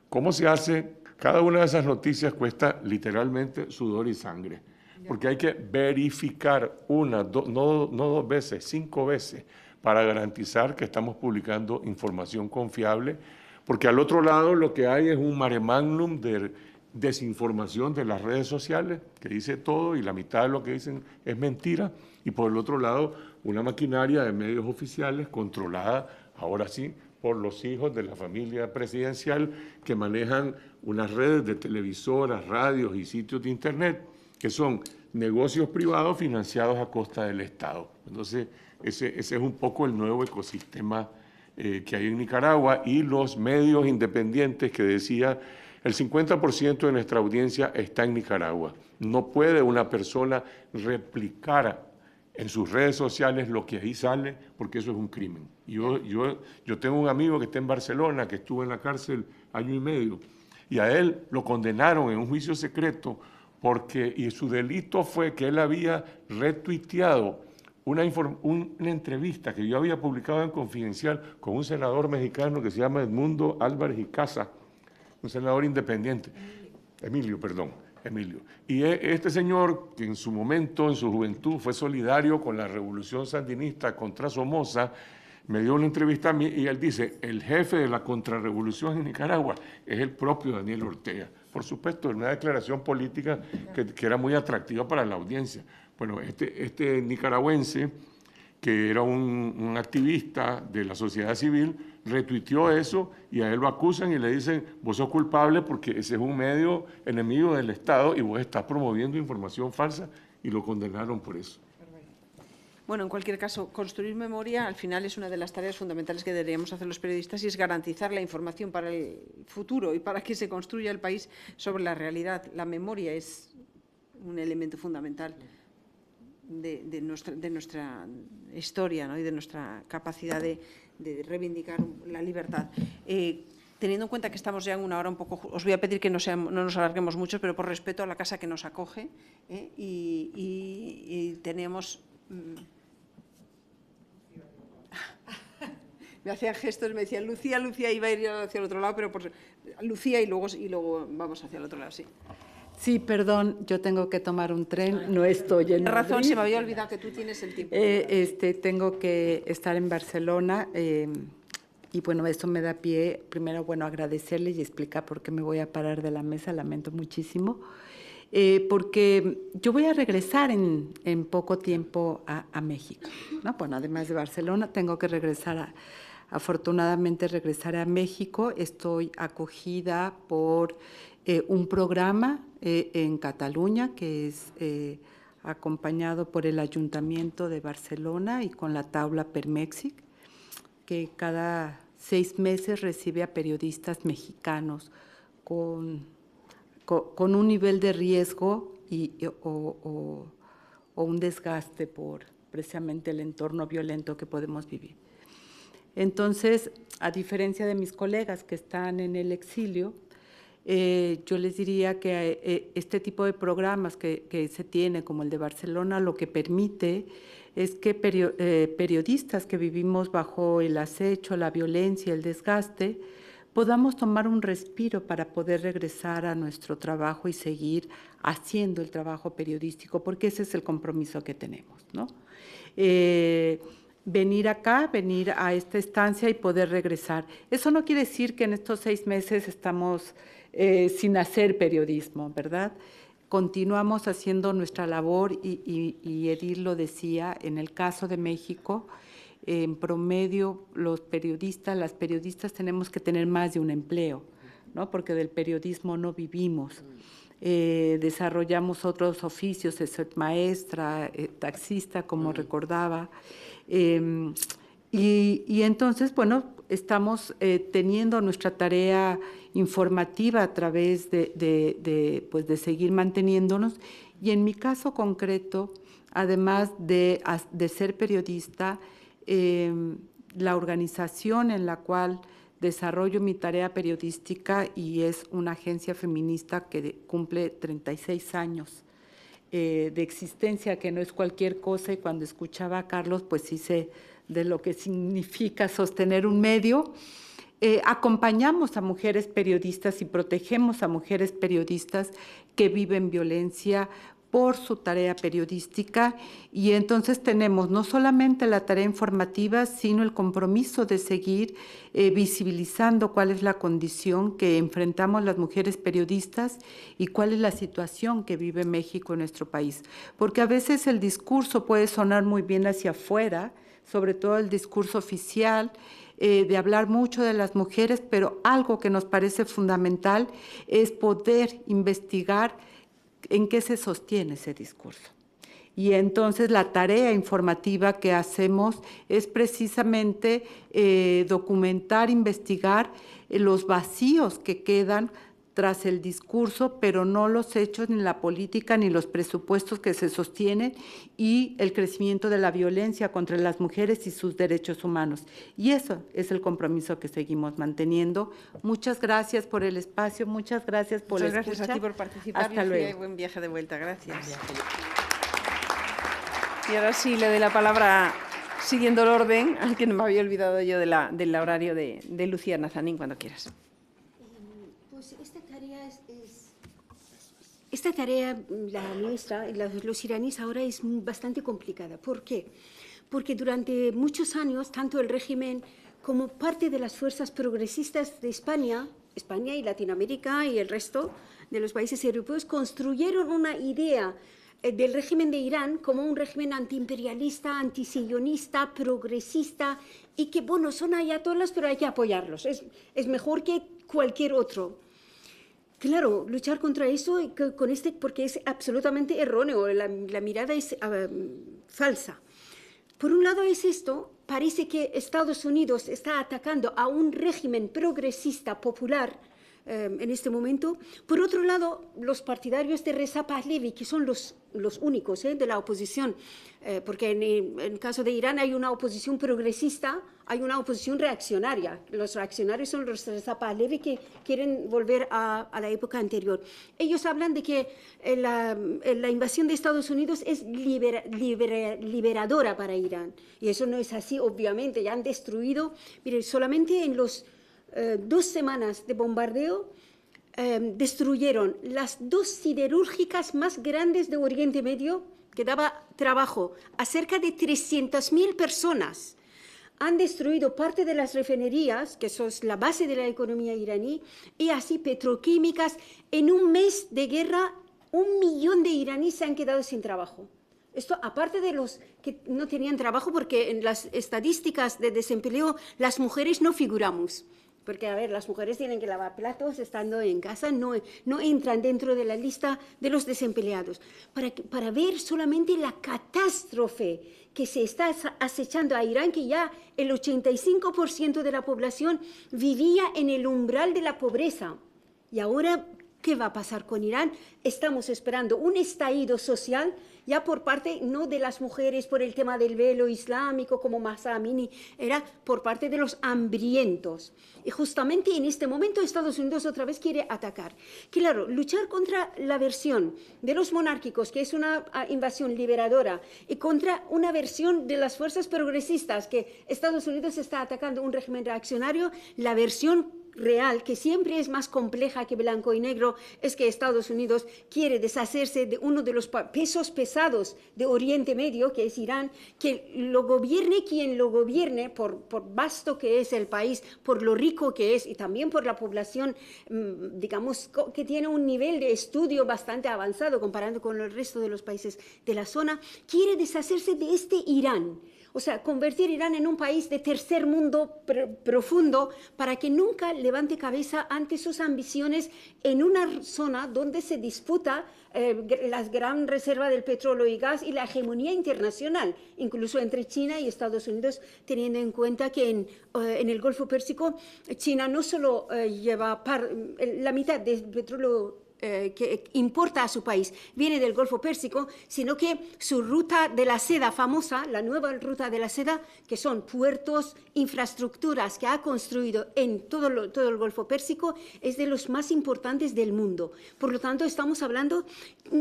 ¿Cómo se hace? Cada una de esas noticias cuesta literalmente sudor y sangre, porque hay que verificar no 2 veces, 5 veces, para garantizar que estamos publicando información confiable, porque al otro lado lo que hay es un mare magnum de desinformación de las redes sociales, que dice todo y la mitad de lo que dicen es mentira, y por el otro lado una maquinaria de medios oficiales controlada, ahora sí, por los hijos de la familia presidencial que manejan unas redes de televisoras, radios y sitios de internet que son negocios privados financiados a costa del Estado. Entonces, ese es un poco el nuevo ecosistema que hay en Nicaragua, y los medios independientes que decía el 50% de nuestra audiencia está en Nicaragua. No puede una persona replicar en sus redes sociales lo que ahí sale, porque eso es un crimen. Yo tengo un amigo que está en Barcelona, que estuvo en la cárcel 1 año y medio, y a él lo condenaron en un juicio secreto y su delito fue que él había retuiteado una entrevista que yo había publicado en Confidencial con un senador mexicano que se llama Edmundo Álvarez y Casa, un senador independiente, Emilio. Y este señor, que en su momento, en su juventud, fue solidario con la revolución sandinista contra Somoza, me dio una entrevista a mí y él dice, el jefe de la contrarrevolución en Nicaragua es el propio Daniel Ortega. Por supuesto, una declaración política que era muy atractiva para la audiencia. Bueno, este nicaragüense, que era un activista de la sociedad civil, retuiteó eso y a él lo acusan y le dicen, vos sos culpable porque ese es un medio enemigo del Estado y vos estás promoviendo información falsa, y lo condenaron por eso. Bueno, en cualquier caso, construir memoria al final es una de las tareas fundamentales que deberíamos hacer los periodistas, y es garantizar la información para el futuro y para que se construya el país sobre la realidad. La memoria es un elemento fundamental de nuestra historia, ¿no? Y de nuestra capacidad de reivindicar la libertad. Teniendo en cuenta que estamos ya en una hora un poco, os voy a pedir que no nos alarguemos mucho, pero por respeto a la casa que nos acoge, y tenemos... Me hacían gestos, me decían Lucía, iba a ir hacia el otro lado, pero Lucía y luego vamos hacia el otro lado, sí. Sí, perdón, yo tengo que tomar un tren, no estoy en Madrid. Razón, se me había olvidado que tú tienes el tiempo. Tengo que estar en Barcelona, y bueno, esto me da pie, primero, bueno, agradecerles y explicar por qué me voy a parar de la mesa, lamento muchísimo, porque yo voy a regresar en poco tiempo a México, ¿no? Bueno, además de Barcelona, tengo que afortunadamente regresar a México. Estoy acogida por un programa en Cataluña que es acompañado por el Ayuntamiento de Barcelona y con la Taula per Mèxic, que cada 6 meses recibe a periodistas mexicanos con un nivel de riesgo o un desgaste por precisamente el entorno violento que podemos vivir. Entonces, a diferencia de mis colegas que están en el exilio, yo les diría que este tipo de programas que se tiene, como el de Barcelona, lo que permite es que periodistas que vivimos bajo el acecho, la violencia, el desgaste, podamos tomar un respiro para poder regresar a nuestro trabajo y seguir haciendo el trabajo periodístico, porque ese es el compromiso que tenemos, ¿no? Venir a esta estancia y poder regresar. Eso no quiere decir que en estos 6 meses estamos sin hacer periodismo, ¿verdad? Continuamos haciendo nuestra labor y Edith lo decía, en el caso de México, en promedio las periodistas tenemos que tener más de un empleo, ¿no? Porque del periodismo no vivimos. desarrollamos otros oficios, soy maestra, taxista, como recordaba. Y entonces, bueno, estamos teniendo nuestra tarea informativa a través de seguir manteniéndonos. Y en mi caso concreto, además de ser periodista, la organización en la cual desarrollo mi tarea periodística, y es una agencia feminista que cumple 36 años de existencia, que no es cualquier cosa, y cuando escuchaba a Carlos, pues sí sé de lo que significa sostener un medio. Acompañamos a mujeres periodistas y protegemos a mujeres periodistas que viven violencia por su tarea periodística, y entonces tenemos no solamente la tarea informativa, sino el compromiso de seguir visibilizando cuál es la condición que enfrentamos las mujeres periodistas y cuál es la situación que vive México en nuestro país. Porque a veces el discurso puede sonar muy bien hacia afuera, sobre todo el discurso oficial, de hablar mucho de las mujeres, pero algo que nos parece fundamental es poder investigar en qué se sostiene ese discurso. Y entonces la tarea informativa que hacemos es precisamente documentar, investigar los vacíos que quedan tras el discurso, pero no los hechos, ni la política, ni los presupuestos que se sostienen, y el crecimiento de la violencia contra las mujeres y sus derechos humanos. Y eso es el compromiso que seguimos manteniendo. Muchas gracias por el espacio, muchas gracias por la escucha. Muchas gracias a ti por participar. Hasta luego. Y buen viaje de vuelta, gracias. Y ahora sí le doy la palabra, siguiendo el orden, al que no me había olvidado yo del horario de Lucía Nazanín, cuando quieras. Pues esta tarea, la nuestra, los iraníes ahora, es bastante complicada. ¿Por qué? Porque durante muchos años, tanto el régimen como parte de las fuerzas progresistas de España y Latinoamérica y el resto de los países europeos, construyeron una idea del régimen de Irán como un régimen antiimperialista, antisionista, progresista, y que, bueno, son ayatolás, pero hay que apoyarlos. Es mejor que cualquier otro. Claro, luchar contra eso porque es absolutamente erróneo, la mirada es falsa. Por un lado es esto, parece que Estados Unidos está atacando a un régimen progresista popular en este momento. Por otro lado, los partidarios de Reza Pahlavi, que son los únicos de la oposición, porque en el caso de Irán hay una oposición progresista, hay una oposición reaccionaria. Los reaccionarios son los Reza Pahlavi, que quieren volver a la época anterior. Ellos hablan de que la invasión de Estados Unidos es liberadora para Irán. Y eso no es así, obviamente. Ya han destruido, miren, solamente en los 2 semanas de bombardeo destruyeron las 2 siderúrgicas más grandes de Oriente Medio, que daba trabajo a cerca de 300.000 personas. Han destruido parte de las refinerías, que eso es la base de la economía iraní, y así petroquímicas. En un mes de guerra, 1 millón de iraníes se han quedado sin trabajo. Esto aparte de los que no tenían trabajo, porque en las estadísticas de desempleo las mujeres no figuramos. Porque, a ver, las mujeres tienen que lavar platos estando en casa, no entran dentro de la lista de los desempleados. Para ver solamente la catástrofe que se está acechando a Irán, que ya el 85% de la población vivía en el umbral de la pobreza. Y ahora, ¿qué va a pasar con Irán? Estamos esperando un estallido social, ya por parte no de las mujeres por el tema del velo islámico, como Mahsa Amini, era por parte de los hambrientos. Y justamente en este momento Estados Unidos otra vez quiere atacar. Claro, luchar contra la versión de los monárquicos, que es una invasión liberadora, y contra una versión de las fuerzas progresistas, que Estados Unidos está atacando un régimen reaccionario, la versión real, que siempre es más compleja que blanco y negro, es que Estados Unidos quiere deshacerse de uno de los pesos pesados de Oriente Medio, que es Irán, que lo gobierne quien lo gobierne, por vasto que es el país, por lo rico que es, y también por la población, digamos, que tiene un nivel de estudio bastante avanzado comparando con el resto de los países de la zona, quiere deshacerse de este Irán. O sea, convertir Irán en un país de tercer mundo profundo para que nunca levante cabeza ante sus ambiciones en una zona donde se disputa la gran reserva del petróleo y gas y la hegemonía internacional, incluso entre China y Estados Unidos, teniendo en cuenta que en el Golfo Pérsico China no solo lleva la mitad del petróleo que importa a su país viene del Golfo Pérsico, sino que su ruta de la seda famosa, la nueva ruta de la seda, que son puertos, infraestructuras que ha construido en todo el Golfo Pérsico, es de los más importantes del mundo. Por lo tanto, estamos hablando,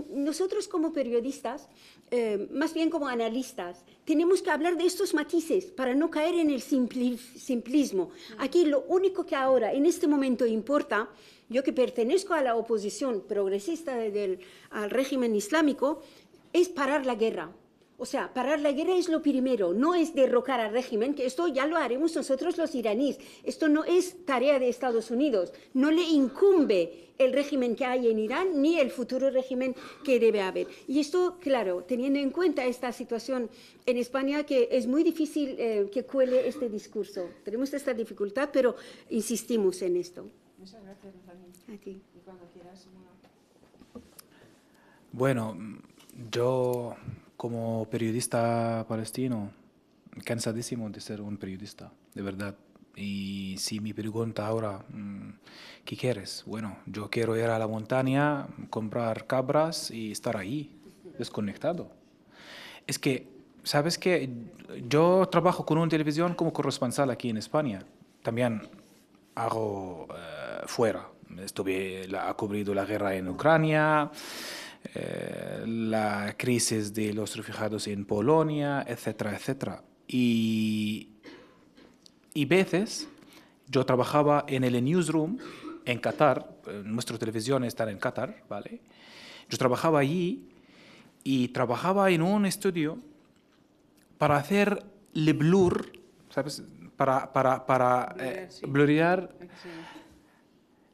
nosotros como periodistas, más bien como analistas, tenemos que hablar de estos matices para no caer en el simplismo. Aquí lo único que ahora, en este momento, importa, yo que pertenezco a la oposición progresista al régimen islámico, es parar la guerra. O sea, parar la guerra es lo primero, no es derrocar al régimen, que esto ya lo haremos nosotros los iraníes. Esto no es tarea de Estados Unidos, no le incumbe el régimen que hay en Irán ni el futuro régimen que debe haber. Y esto, claro, teniendo en cuenta esta situación en España, que es muy difícil que cuele este discurso. Tenemos esta dificultad, pero insistimos en esto. Muchas gracias, Rosalía. A ti. Y cuando quieras, Bueno, yo como periodista palestino, cansadísimo de ser un periodista, de verdad. Y si me pregunta ahora, ¿qué quieres? Bueno, yo quiero ir a la montaña, comprar cabras y estar ahí, desconectado. Es que, ¿sabes qué? Yo trabajo con una televisión como corresponsal aquí en España. También hago fuera. Ha cubrido la guerra en Ucrania, la crisis de los refugiados en Polonia, etcétera, etcétera. Y veces yo trabajaba en el newsroom en Qatar, nuestra televisión está en Qatar, ¿vale? Yo trabajaba allí y trabajaba en un estudio para hacer el blur, ¿sabes? Para blurrear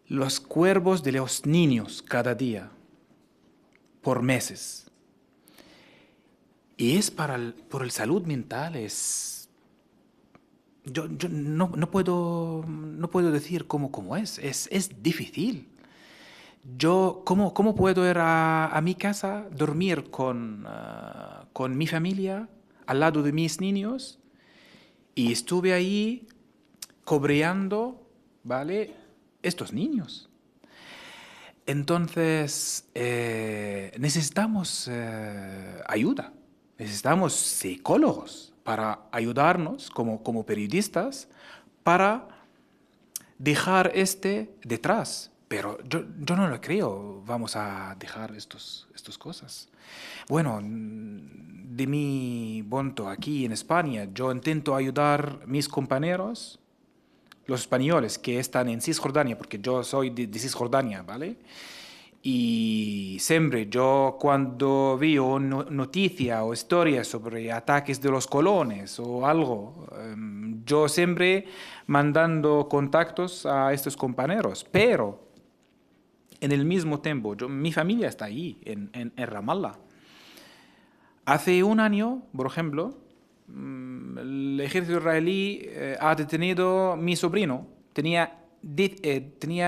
los cuerpos de los niños cada día, por meses. Y es por el salud mental, yo no puedo decir cómo es difícil. Yo, ¿cómo puedo ir a mi casa, dormir con mi familia, al lado de mis niños? Y estuve ahí cobreando, ¿vale?, estos niños. Entonces, necesitamos ayuda, necesitamos psicólogos para ayudarnos como periodistas para dejar detrás. Pero yo no lo creo, vamos a dejar estas cosas. Bueno, de mi punto aquí en España, yo intento ayudar a mis compañeros, los españoles que están en Cisjordania, porque yo soy de Cisjordania, ¿vale? Y siempre yo cuando veo una noticia o historia sobre ataques de los colones o algo, yo siempre mandando contactos a estos compañeros, pero en el mismo tiempo, mi familia está ahí, en Ramallah. Hace un año, por ejemplo, el ejército israelí ha detenido a mi sobrino. Tenía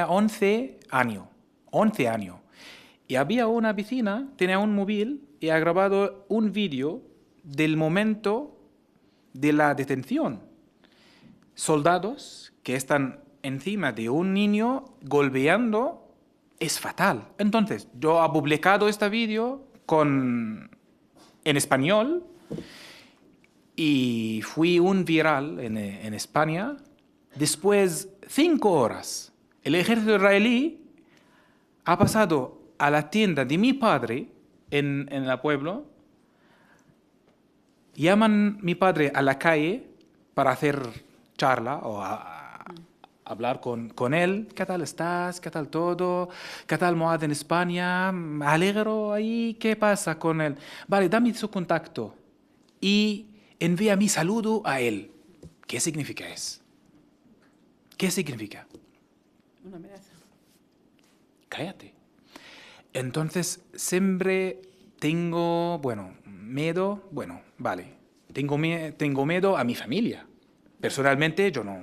11 años. 11 años. Y había una vecina, tenía un móvil y ha grabado un vídeo del momento de la detención. Soldados que están encima de un niño golpeando. Es fatal. Entonces, yo he publicado este vídeo en español y fui un viral en España. Después, 5 horas, el ejército israelí ha pasado a la tienda de mi padre en el pueblo. Llaman a mi padre a la calle para hacer charla o hablar con él. ¿Qué tal estás? ¿Qué tal todo? ¿Qué tal Moad en España? Me alegro ahí. ¿Qué pasa con él? Vale, dame su contacto y envía mi saludo a él. ¿Qué significa eso? ¿Qué significa? Una amenaza. Cállate. Entonces, siempre tengo, miedo, vale. tengo miedo a mi familia. Personalmente, yo no,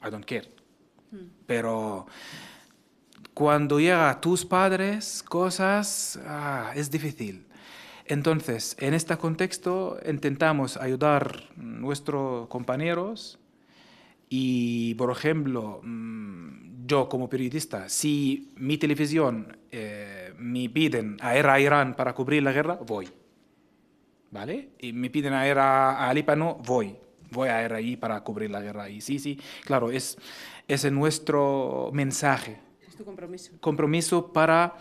I don't care. Pero cuando llega a tus padres, cosas, es difícil. Entonces, en este contexto, intentamos ayudar a nuestros compañeros y, por ejemplo, yo como periodista, si mi televisión me piden a ir a Irán para cubrir la guerra, voy. ¿Vale? Y me piden a ir a Líbano, voy a ir ahí para cubrir la guerra. Y sí, claro, es nuestro mensaje. Es tu compromiso. Compromiso para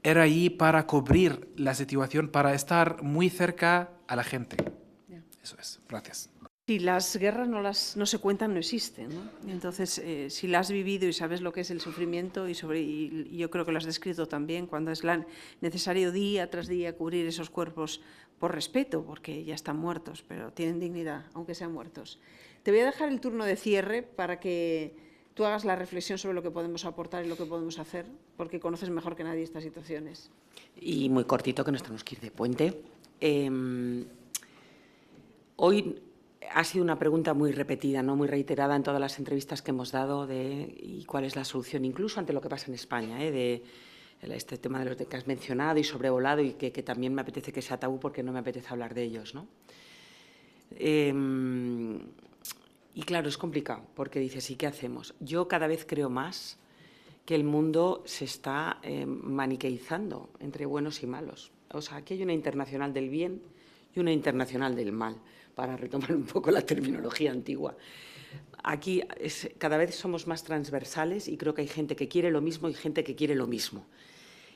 ir ahí, para cubrir la situación, para estar muy cerca a la gente. Yeah. Eso es. Gracias. Si las guerras no se cuentan, no existen, ¿no? Entonces, si las has vivido y sabes lo que es el sufrimiento, y yo creo que lo has descrito también, cuando es necesario día tras día cubrir esos cuerpos por respeto, porque ya están muertos, pero tienen dignidad, aunque sean muertos. Te voy a dejar el turno de cierre para que tú hagas la reflexión sobre lo que podemos aportar y lo que podemos hacer, porque conoces mejor que nadie estas situaciones. Y muy cortito, que nos tenemos que ir de puente. Hoy ha sido una pregunta muy repetida, ¿no? Muy reiterada en todas las entrevistas que hemos dado y cuál es la solución, incluso ante lo que pasa en España, de este tema de los que has mencionado y sobrevolado, y que también me apetece que sea tabú porque no me apetece hablar de ellos, ¿no? Y claro, es complicado porque dices, ¿y qué hacemos? Yo cada vez creo más que el mundo se está maniqueizando entre buenos y malos. O sea, aquí hay una internacional del bien y una internacional del mal, para retomar un poco la terminología antigua. Aquí cada vez somos más transversales y creo que hay gente que quiere lo mismo y gente que quiere lo mismo.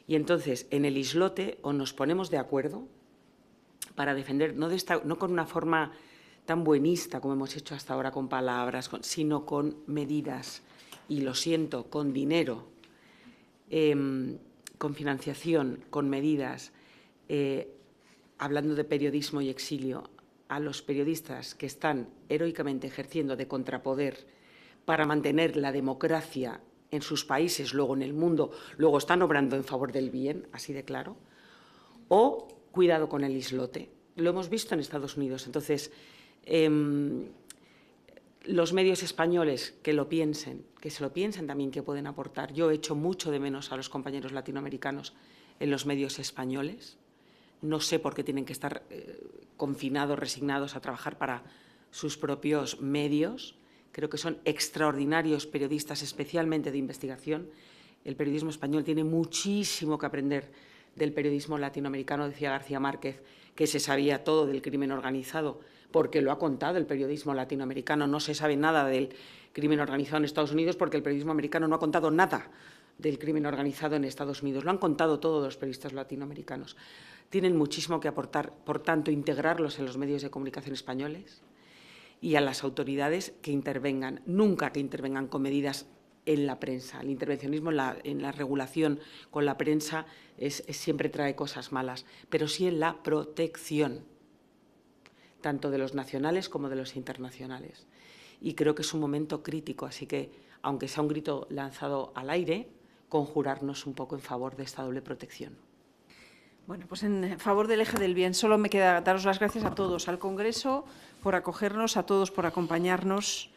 Y entonces, en el islote, o nos ponemos de acuerdo para defender, no con una forma tan buenista como hemos hecho hasta ahora con palabras, sino con medidas, y lo siento, con dinero, con financiación, con medidas, hablando de periodismo y exilio, a los periodistas que están heroicamente ejerciendo de contrapoder para mantener la democracia en sus países, luego en el mundo, luego están obrando en favor del bien, así de claro, o cuidado con el islote. Lo hemos visto en Estados Unidos. Entonces, los medios españoles que lo piensen, que se lo piensen también, que pueden aportar. Yo echo mucho de menos a los compañeros latinoamericanos en los medios españoles. No sé por qué tienen que estar confinados, resignados a trabajar para sus propios medios. Creo que son extraordinarios periodistas, especialmente de investigación. El periodismo español tiene muchísimo que aprender del periodismo latinoamericano. Decía García Márquez que se sabía todo del crimen organizado, porque lo ha contado el periodismo latinoamericano. No se sabe nada del crimen organizado en Estados Unidos porque el periodismo americano no ha contado nada del crimen organizado en Estados Unidos. Lo han contado todos los periodistas latinoamericanos. Tienen muchísimo que aportar, por tanto, integrarlos en los medios de comunicación españoles y a las autoridades que intervengan, nunca que intervengan con medidas en la prensa. El intervencionismo en la regulación con la prensa siempre trae cosas malas, pero sí en la protección, tanto de los nacionales como de los internacionales. Y creo que es un momento crítico, así que, aunque sea un grito lanzado al aire, conjurarnos un poco en favor de esta doble protección. Bueno, pues en favor del eje del bien, solo me queda daros las gracias a todos, al Congreso por acogernos, a todos por acompañarnos,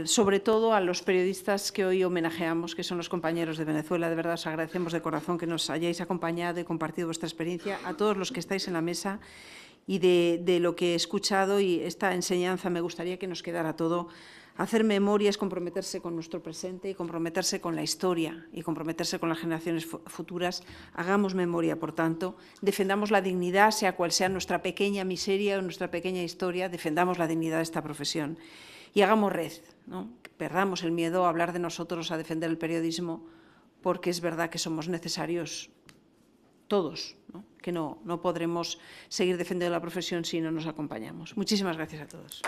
sobre todo a los periodistas que hoy homenajeamos, que son los compañeros de Venezuela. De verdad os agradecemos de corazón que nos hayáis acompañado y compartido vuestra experiencia, a todos los que estáis en la mesa, y de lo que he escuchado y esta enseñanza me gustaría que nos quedara todo. Hacer memoria es comprometerse con nuestro presente y comprometerse con la historia y comprometerse con las generaciones futuras. Hagamos memoria, por tanto, defendamos la dignidad, sea cual sea nuestra pequeña miseria o nuestra pequeña historia, defendamos la dignidad de esta profesión y hagamos red, ¿no? Perdamos el miedo a hablar de nosotros, a defender el periodismo, porque es verdad que somos necesarios todos, ¿no? Que no podremos seguir defendiendo la profesión si no nos acompañamos. Muchísimas gracias a todos.